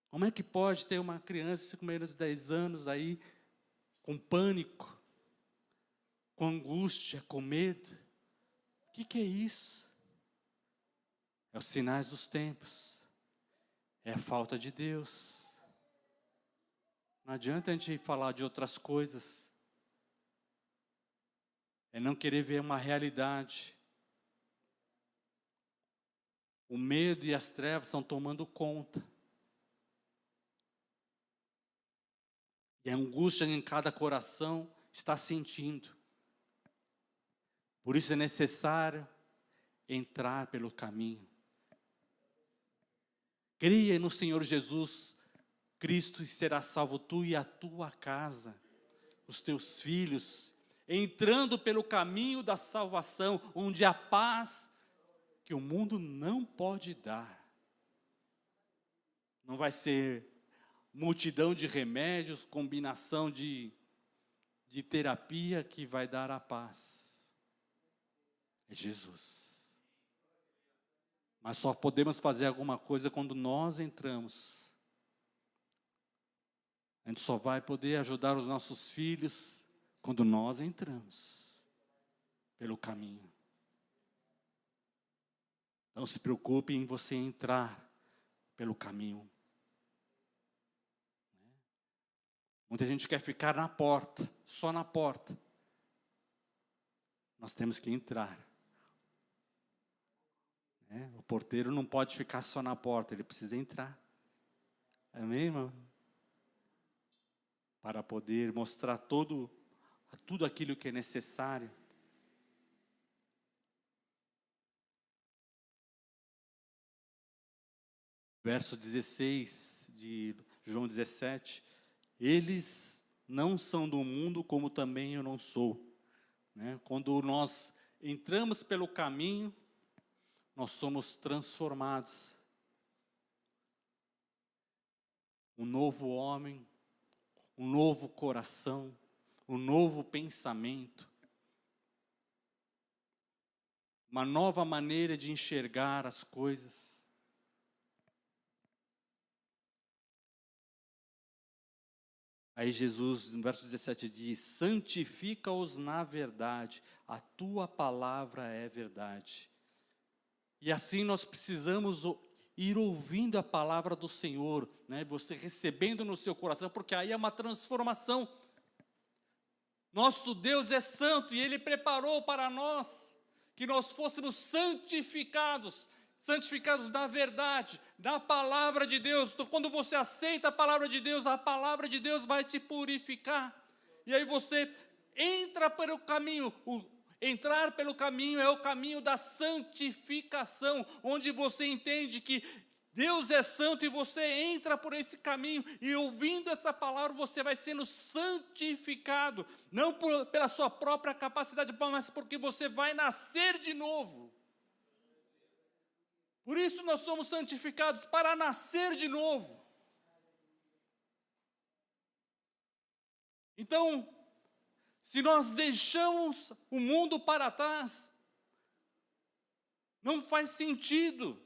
Como é que pode ter uma criança com menos de 10 anos aí com pânico, com angústia, com medo? O que é isso? É os sinais dos tempos. É a falta de Deus. Não adianta a gente falar de outras coisas. É não querer ver uma realidade. O medo e as trevas estão tomando conta. E a angústia em cada coração está sentindo. Por isso é necessário entrar pelo caminho. Creia no Senhor Jesus Cristo e será salvo tu e a tua casa, os teus filhos, entrando pelo caminho da salvação, onde há paz que o mundo não pode dar. Não vai ser multidão de remédios, combinação de terapia que vai dar a paz. É Jesus. Mas só podemos fazer alguma coisa quando nós entramos. A gente só vai poder ajudar os nossos filhos quando nós entramos pelo caminho. Não se preocupe em você entrar pelo caminho. Muita gente quer ficar na porta, só na porta. Nós temos que entrar. O porteiro não pode ficar só na porta, ele precisa entrar. Amém, irmão? Para poder mostrar tudo aquilo que é necessário. Verso 16 de João 17. Eles não são do mundo, como também eu não sou. Quando nós entramos pelo caminho, nós somos transformados. Um novo homem, um novo coração, um novo pensamento, uma nova maneira de enxergar as coisas. Aí Jesus, no verso 17, diz: santifica-os na verdade, a tua palavra é verdade. E assim nós precisamos ir ouvindo a palavra do Senhor, você recebendo no seu coração, porque aí é uma transformação. Nosso Deus é santo e Ele preparou para nós, que nós fôssemos santificados na verdade, na palavra de Deus. Então, quando você aceita a palavra de Deus vai te purificar. E aí você entra pelo caminho. Entrar pelo caminho é o caminho da santificação, onde você entende que Deus é santo e você entra por esse caminho, e ouvindo essa palavra você vai sendo santificado, não pela sua própria capacidade, mas porque você vai nascer de novo. Por isso nós somos santificados, para nascer de novo. Então, se nós deixamos o mundo para trás, não faz sentido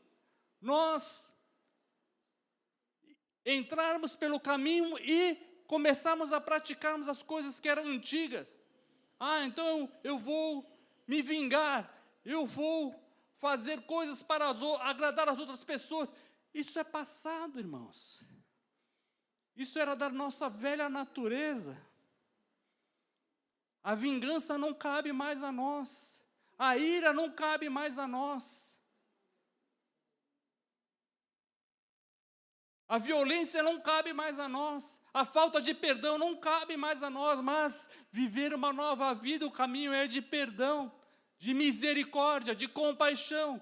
nós entrarmos pelo caminho e começarmos a praticarmos as coisas que eram antigas. Então eu vou me vingar, eu vou fazer coisas para agradar as outras pessoas. Isso é passado, irmãos. Isso era da nossa velha natureza. A vingança não cabe mais a nós. A ira não cabe mais a nós. A violência não cabe mais a nós. A falta de perdão não cabe mais a nós. Mas viver uma nova vida, o caminho é de perdão, de misericórdia, de compaixão.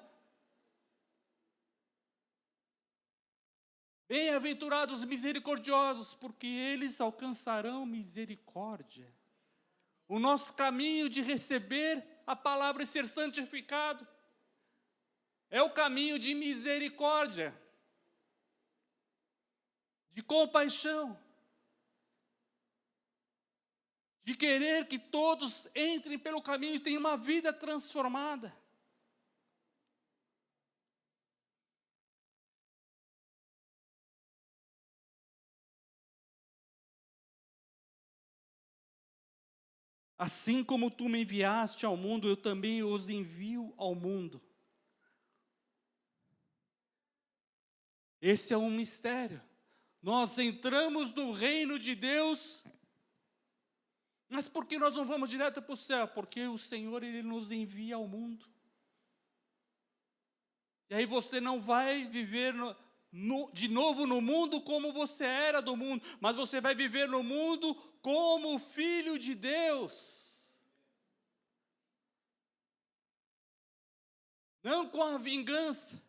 Bem-aventurados os misericordiosos, porque eles alcançarão misericórdia. O nosso caminho de receber a palavra e ser santificado é o caminho de misericórdia, de compaixão, de querer que todos entrem pelo caminho e tenham uma vida transformada. Assim como tu me enviaste ao mundo, eu também os envio ao mundo. Esse é um mistério. Nós entramos no reino de Deus, mas por que nós não vamos direto para o céu? Porque o Senhor, Ele nos envia ao mundo. E aí você não vai viver de novo no mundo como você era do mundo, mas você vai viver no mundo como filho de Deus. Não com a vingança,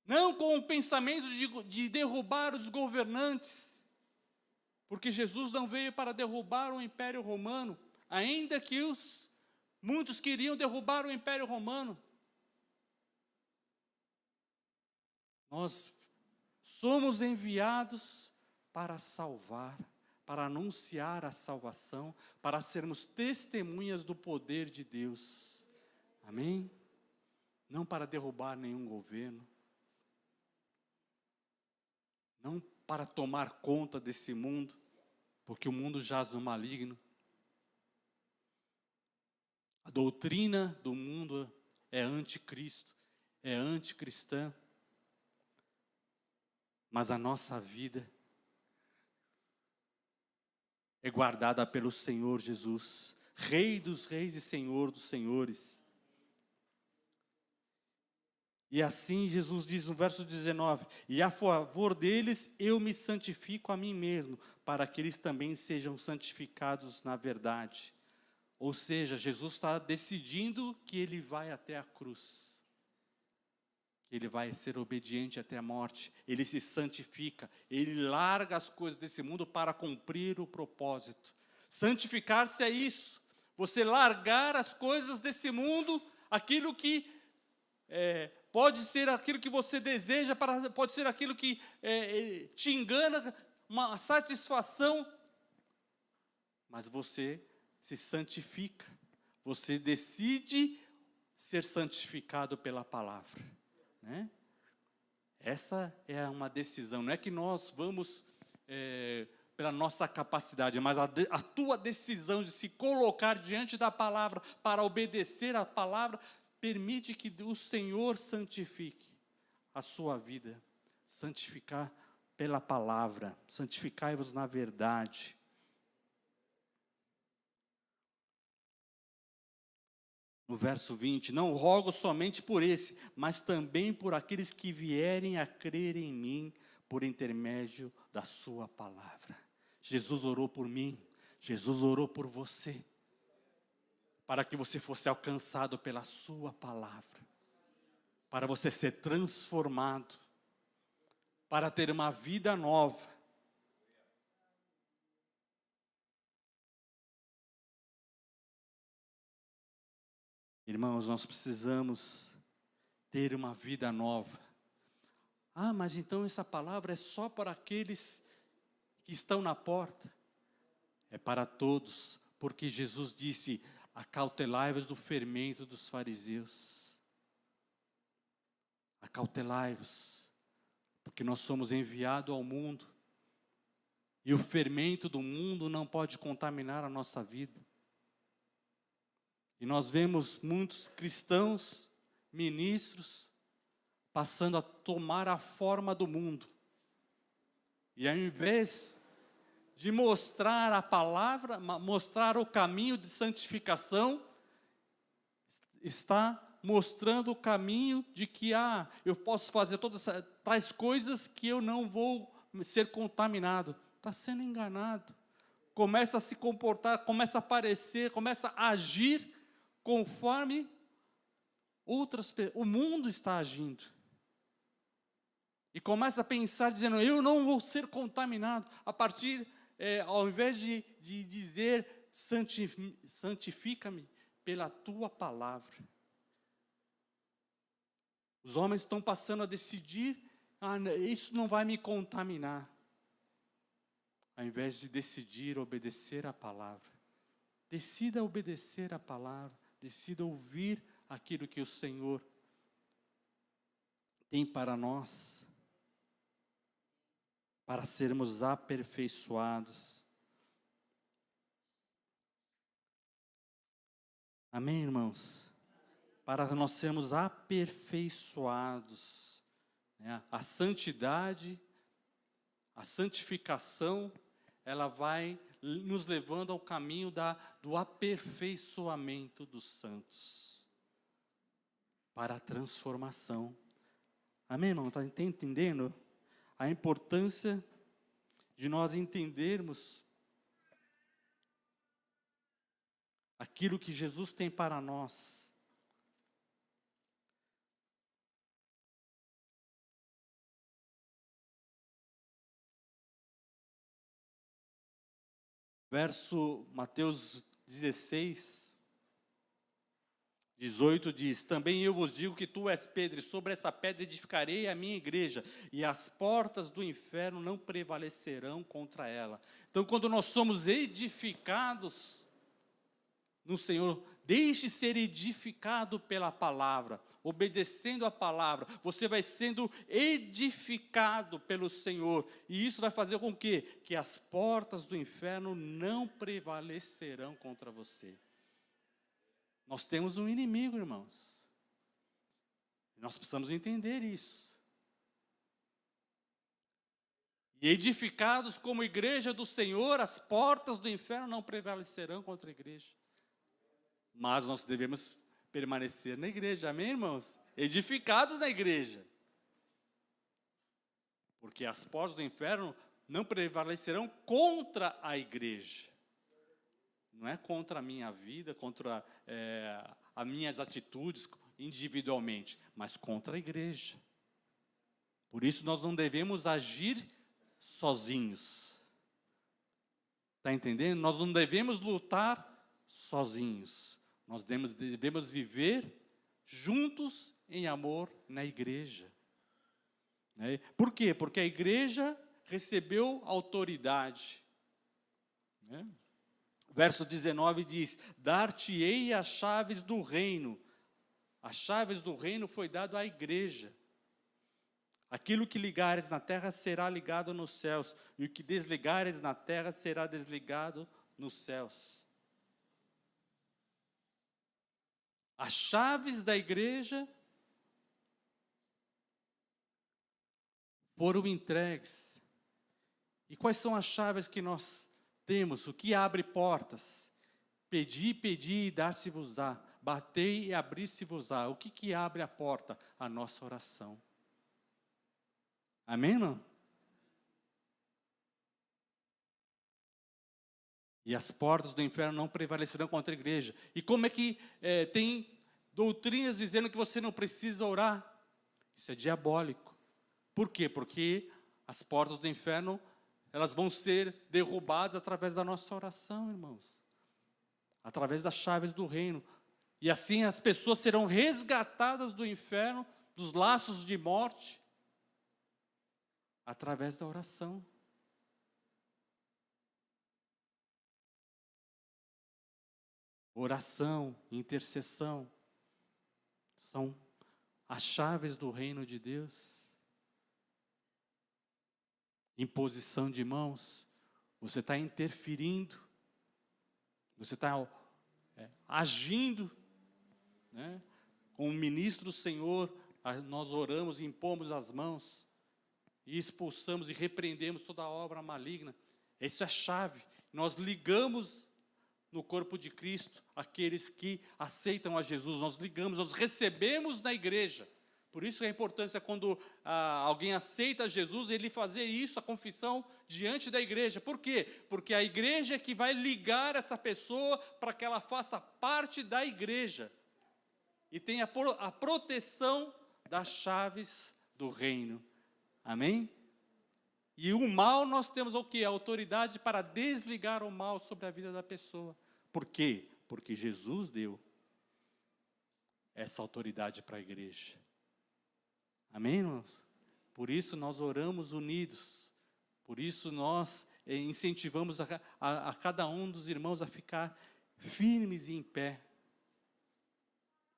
não com o pensamento de derrubar os governantes, porque Jesus não veio para derrubar o Império Romano, ainda que muitos queriam derrubar o Império Romano. Nós somos enviados para salvar, para anunciar a salvação, para sermos testemunhas do poder de Deus. Amém? Não para derrubar nenhum governo, não para tomar conta desse mundo, porque o mundo jaz no maligno. A doutrina do mundo é anticristo, é anticristã. Mas a nossa vida é guardada pelo Senhor Jesus, Rei dos reis e Senhor dos senhores. E assim Jesus diz no verso 19, e a favor deles eu me santifico a mim mesmo, para que eles também sejam santificados na verdade. Ou seja, Jesus está decidindo que Ele vai até a cruz. Ele vai ser obediente até a morte, ele se santifica, ele larga as coisas desse mundo para cumprir o propósito. Santificar-se é isso, você largar as coisas desse mundo, aquilo que pode ser aquilo que você deseja, pode ser aquilo que te engana, uma satisfação, mas você se santifica, você decide ser santificado pela palavra. Né? Essa é uma decisão, não é que nós vamos pela nossa capacidade, mas a tua decisão de se colocar diante da palavra para obedecer a palavra, permite que o Senhor santifique a sua vida, santificar pela palavra, santificai-vos na verdade. No verso 20, não rogo somente por esse, mas também por aqueles que vierem a crer em mim, por intermédio da sua palavra. Jesus orou por mim, Jesus orou por você, para que você fosse alcançado pela sua palavra, para você ser transformado, para ter uma vida nova. Irmãos, nós precisamos ter uma vida nova. Ah, mas então essa palavra é só para aqueles que estão na porta? É para todos, porque Jesus disse, acautelai-vos do fermento dos fariseus. Acautelai-vos, porque nós somos enviados ao mundo, e o fermento do mundo não pode contaminar a nossa vida. E nós vemos muitos cristãos, ministros, passando a tomar a forma do mundo. E ao invés de mostrar a palavra, mostrar o caminho de santificação, está mostrando o caminho de que eu posso fazer todas tais coisas que eu não vou ser contaminado. Está sendo enganado. Começa a se comportar, começa a parecer, começa a agir conforme o mundo está agindo. E começa a pensar, dizendo, eu não vou ser contaminado. A partir, ao invés de dizer, santifica-me pela tua palavra. Os homens estão passando a decidir, isso não vai me contaminar. Ao invés de decidir obedecer a palavra. Decida obedecer a palavra, decida ouvir aquilo que o Senhor tem para nós, para sermos aperfeiçoados. Amém, irmãos? Para nós sermos aperfeiçoados, né? A santidade, a santificação, ela vai nos levando ao caminho do aperfeiçoamento dos santos, para a transformação. Amém, irmão? Está entendendo a importância de nós entendermos aquilo que Jesus tem para nós? Verso Mateus 16, 18 diz, também eu vos digo que tu és Pedro, e sobre essa pedra edificarei a minha igreja, e as portas do inferno não prevalecerão contra ela. Então, quando nós somos edificados no Senhor, deixe ser edificado pela palavra, obedecendo a palavra, você vai sendo edificado pelo Senhor, e isso vai fazer com que as portas do inferno não prevalecerão contra você. Nós temos um inimigo, irmãos. Nós precisamos entender isso. E edificados como igreja do Senhor, as portas do inferno não prevalecerão contra a igreja. Mas nós devemos permanecer na igreja, amém, irmãos? Edificados na igreja. Porque as portas do inferno não prevalecerão contra a igreja. Não é contra a minha vida, contra as minhas atitudes individualmente, mas contra a igreja. Por isso nós não devemos agir sozinhos. Está entendendo? Nós não devemos lutar sozinhos. Nós devemos viver juntos em amor na igreja. Né? Por quê? Porque a igreja recebeu autoridade. Né? Verso 19 diz, dar-te-ei as chaves do reino. As chaves do reino foi dado à igreja. Aquilo que ligares na terra será ligado nos céus, e o que desligares na terra será desligado nos céus. As chaves da igreja foram entregues. E quais são as chaves que nós temos? O que abre portas? Pedi, pedi e dar-se-vos-á. Batei e abrir-se-vos-á. O que abre a porta? A nossa oração. Amém, não? E as portas do inferno não prevalecerão contra a igreja. E como é que tem doutrinas dizendo que você não precisa orar? Isso é diabólico. Por quê? Porque as portas do inferno, elas vão ser derrubadas através da nossa oração, irmãos. Através das chaves do reino. E assim as pessoas serão resgatadas do inferno, dos laços de morte, através da oração. Oração, intercessão, são as chaves do reino de Deus. Imposição de mãos, você está interferindo, você está agindo, né? Como ministro do Senhor, nós oramos e impomos as mãos. e expulsamos e repreendemos toda obra maligna. Isso é a chave. Nós ligamos no corpo de Cristo aqueles que aceitam a Jesus. Nós ligamos, nós recebemos na igreja. Por isso a importância quando alguém aceita Jesus, ele fazer isso, a confissão, diante da igreja. Por quê? Porque a igreja é que vai ligar essa pessoa para que ela faça parte da igreja. E tenha a proteção das chaves do reino. Amém? E o mal, nós temos o quê? A autoridade para desligar o mal sobre a vida da pessoa. Por quê? Porque Jesus deu essa autoridade para a igreja. Amém, irmãos? Por isso nós oramos unidos. Por isso nós incentivamos a cada um dos irmãos a ficar firmes e em pé.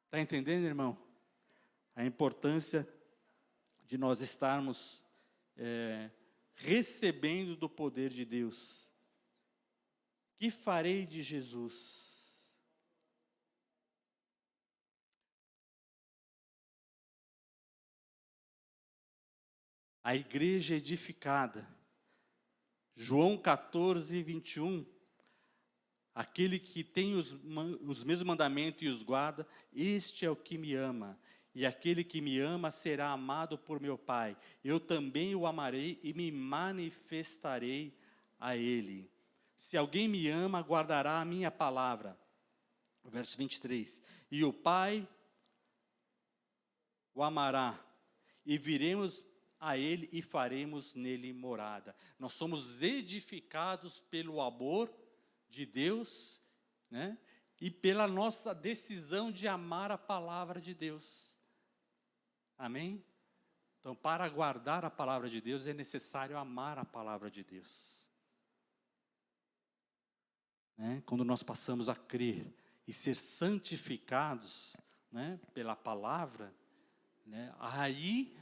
Está entendendo, irmão? A importância de nós estarmos recebendo do poder de Deus. Que farei de Jesus? A igreja edificada. João 14, 21. Aquele que tem os mesmos mandamentos e os guarda, este é o que me ama. E aquele que me ama será amado por meu Pai. Eu também o amarei e me manifestarei a ele. Se alguém me ama, guardará a minha palavra. Verso 23. E o Pai o amará. E viremos a ele e faremos nele morada. Nós somos edificados pelo amor de Deus, né? E pela nossa decisão de amar a palavra de Deus. Amém? Então, para guardar a palavra de Deus, é necessário amar a palavra de Deus. Né? Quando nós passamos a crer e ser santificados, né, pela palavra, né, aí,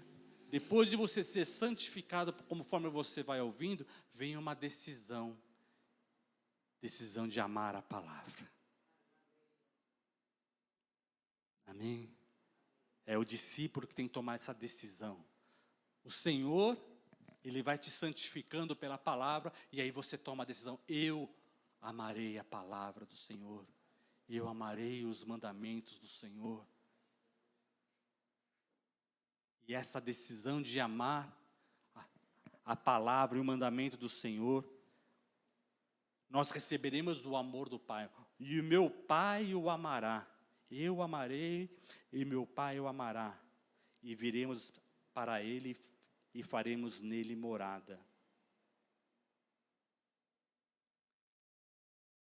depois de você ser santificado, conforme você vai ouvindo, vem uma decisão de amar a palavra. Amém? É o discípulo que tem que tomar essa decisão. O Senhor, Ele vai te santificando pela palavra, e aí você toma a decisão: eu amarei a palavra do Senhor, eu amarei os mandamentos do Senhor. E essa decisão de amar a palavra e o mandamento do Senhor, nós receberemos do amor do Pai. E o meu Pai o amará. Eu amarei e meu Pai o amará. E viremos para Ele e faremos nele morada.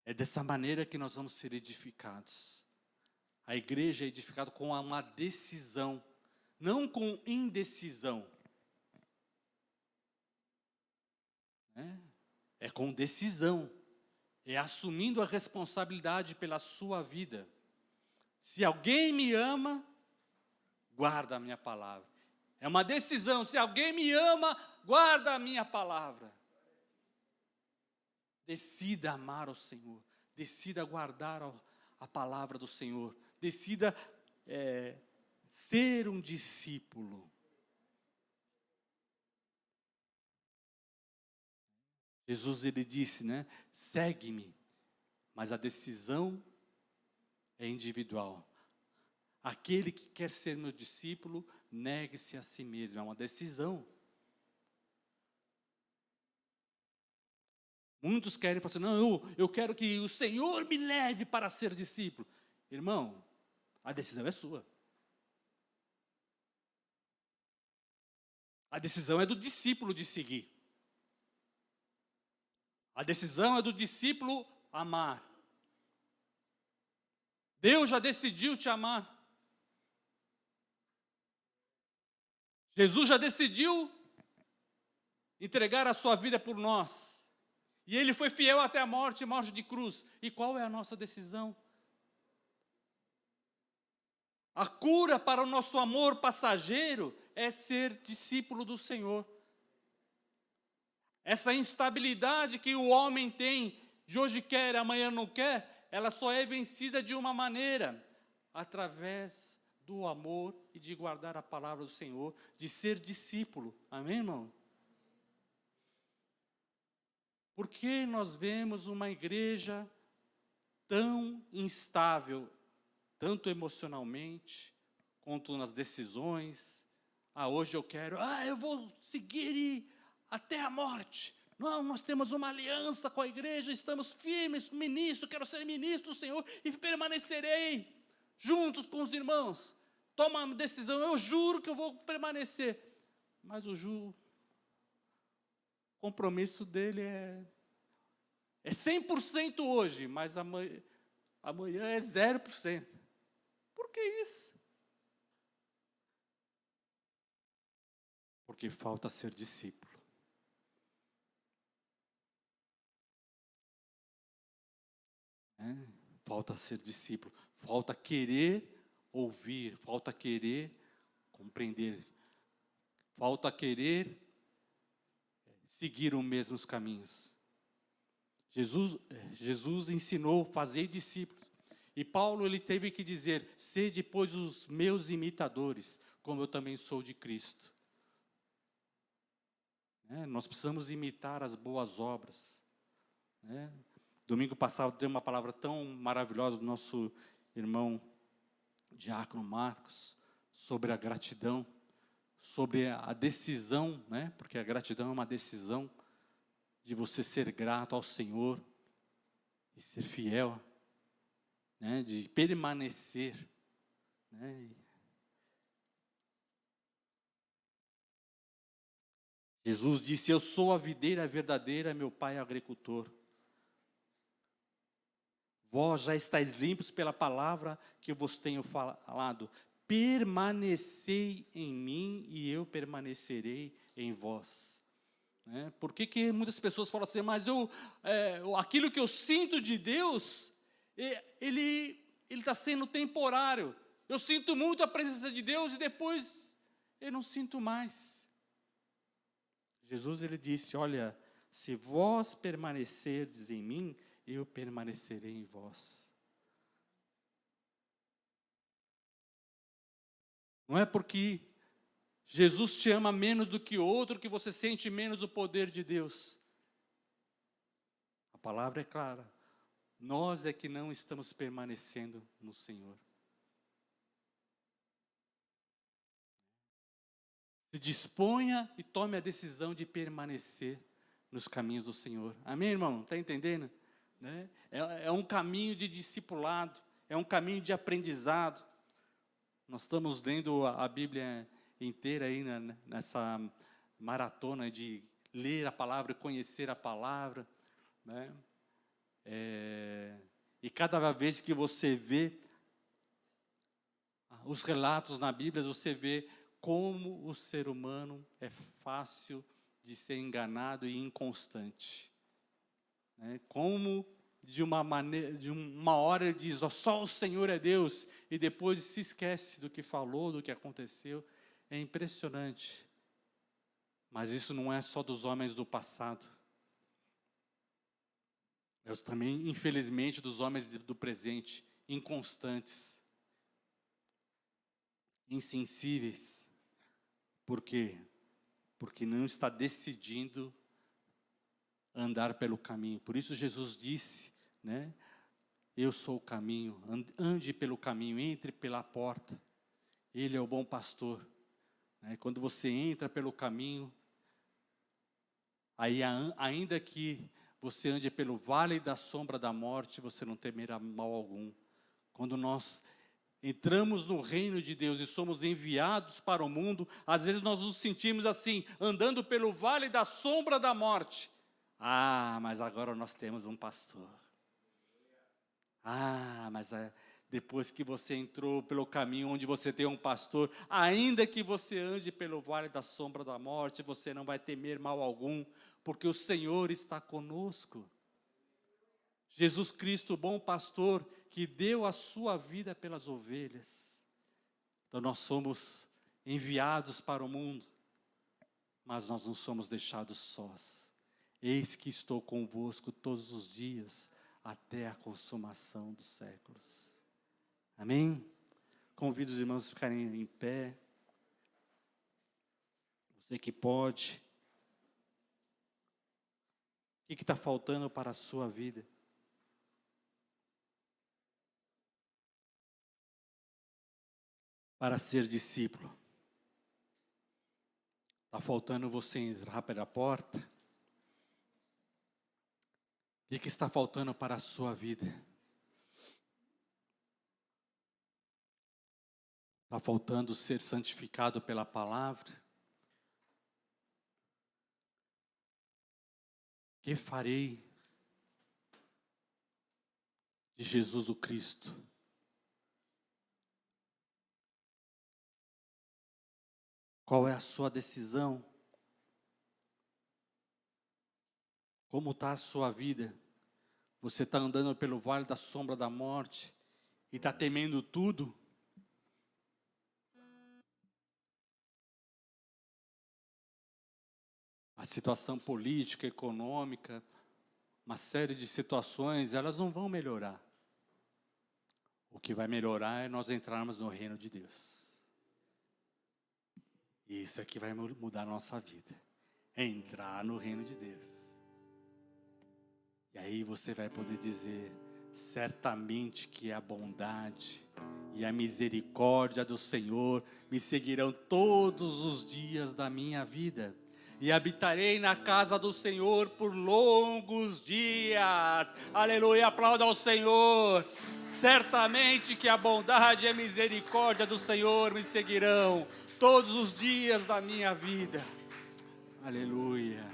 É dessa maneira que nós vamos ser edificados. A igreja é edificada com uma decisão, não com indecisão. É com decisão. É assumindo a responsabilidade pela sua vida. Se alguém me ama, guarda a minha palavra. É uma decisão. Se alguém me ama, guarda a minha palavra. Decida amar o Senhor. Decida guardar a palavra do Senhor. Decida ser um discípulo. Jesus, ele disse, né? Segue-me. Mas a decisão é individual. Aquele que quer ser meu discípulo, negue-se a si mesmo. É uma decisão. Muitos querem falar assim: não, eu quero que o Senhor me leve para ser discípulo. Irmão, a decisão é sua. A decisão é do discípulo de seguir. A decisão é do discípulo amar. Deus já decidiu te amar. Jesus já decidiu entregar a sua vida por nós. E Ele foi fiel até a morte de cruz. E qual é a nossa decisão? A cura para o nosso amor passageiro é ser discípulo do Senhor. Essa instabilidade que o homem tem, de hoje quer, amanhã não quer, ela só é vencida de uma maneira: através do amor e de guardar a palavra do Senhor, de ser discípulo. Amém, irmão? Por que nós vemos uma igreja tão instável, tanto emocionalmente, quanto nas decisões? Hoje eu vou seguir até a morte. Não, nós temos uma aliança com a igreja, estamos firmes, ministro, quero ser ministro do Senhor e permanecerei juntos com os irmãos. Toma uma decisão, eu juro que eu vou permanecer. Mas o compromisso dele é 100% hoje, mas amanhã é 0%. Por que isso? Porque falta ser discípulo. Falta ser discípulo, falta querer ouvir, falta querer compreender, falta querer seguir os mesmos caminhos. Jesus ensinou fazer discípulos. E Paulo ele teve que dizer: sede, pois, os meus imitadores, como eu também sou de Cristo. Nós precisamos imitar as boas obras. Domingo passado deu uma palavra tão maravilhosa do nosso irmão Diácono Marcos, sobre a gratidão, sobre a decisão, porque a gratidão é uma decisão de você ser grato ao Senhor e ser fiel, de permanecer. Jesus disse: eu sou a videira verdadeira, meu Pai é agricultor. Vós já estáis limpos pela palavra que eu vos tenho falado. Permanecei em mim e eu permanecerei em vós. Por que muitas pessoas falam assim, mas aquilo que eu sinto de Deus, ele está sendo temporário. Eu sinto muito a presença de Deus e depois eu não sinto mais. Jesus ele disse: olha, se vós permanecerdes em mim, eu permanecerei em vós. Não é porque Jesus te ama menos do que outro que você sente menos o poder de Deus. A palavra é clara. Nós é que não estamos permanecendo no Senhor. Se disponha e tome a decisão de permanecer nos caminhos do Senhor. Amém, irmão? Está entendendo? É um caminho de discipulado, é um caminho de aprendizado. Nós estamos lendo a Bíblia inteira aí nessa maratona de ler a palavra, conhecer a palavra, e cada vez que você vê os relatos na Bíblia, você vê como o ser humano é fácil de ser enganado e inconstante. Como de uma hora ele diz: só o Senhor é Deus, e depois se esquece do que falou, do que aconteceu. É impressionante. Mas isso não é só dos homens do passado. É também, infelizmente, dos homens do presente, inconstantes, insensíveis. Por quê? Porque não está decidindo andar pelo caminho. Por isso Jesus disse, eu sou o caminho, ande pelo caminho, entre pela porta. Ele é o bom pastor. Quando você entra pelo caminho, aí ainda que você ande pelo vale da sombra da morte, você não temerá mal algum. Quando nós entramos no reino de Deus e somos enviados para o mundo, às vezes nós nos sentimos assim, andando pelo vale da sombra da morte. Mas agora nós temos um pastor. Mas depois que você entrou pelo caminho onde você tem um pastor, ainda que você ande pelo vale da sombra da morte, você não vai temer mal algum, porque o Senhor está conosco. Jesus Cristo, o bom pastor, que deu a sua vida pelas ovelhas. Então nós somos enviados para o mundo, mas nós não somos deixados sós. Eis que estou convosco todos os dias, até a consumação dos séculos. Amém? Convido os irmãos a ficarem em pé. Você que pode. O que está faltando para a sua vida? Para ser discípulo. Está faltando você entrar pela porta? O que está faltando para a sua vida? Está faltando ser santificado pela palavra? Que farei de Jesus o Cristo? Qual é a sua decisão? Como está a sua vida? Você está andando pelo vale da sombra da morte e está temendo tudo? A situação política, econômica, uma série de situações, elas não vão melhorar. O que vai melhorar é nós entrarmos no reino de Deus. E isso aqui vai mudar a nossa vida. É entrar no reino de Deus. E aí você vai poder dizer, certamente que a bondade e a misericórdia do Senhor me seguirão todos os dias da minha vida. E habitarei na casa do Senhor por longos dias. Aleluia, aplauda ao Senhor. Certamente que a bondade e a misericórdia do Senhor me seguirão todos os dias da minha vida. Aleluia.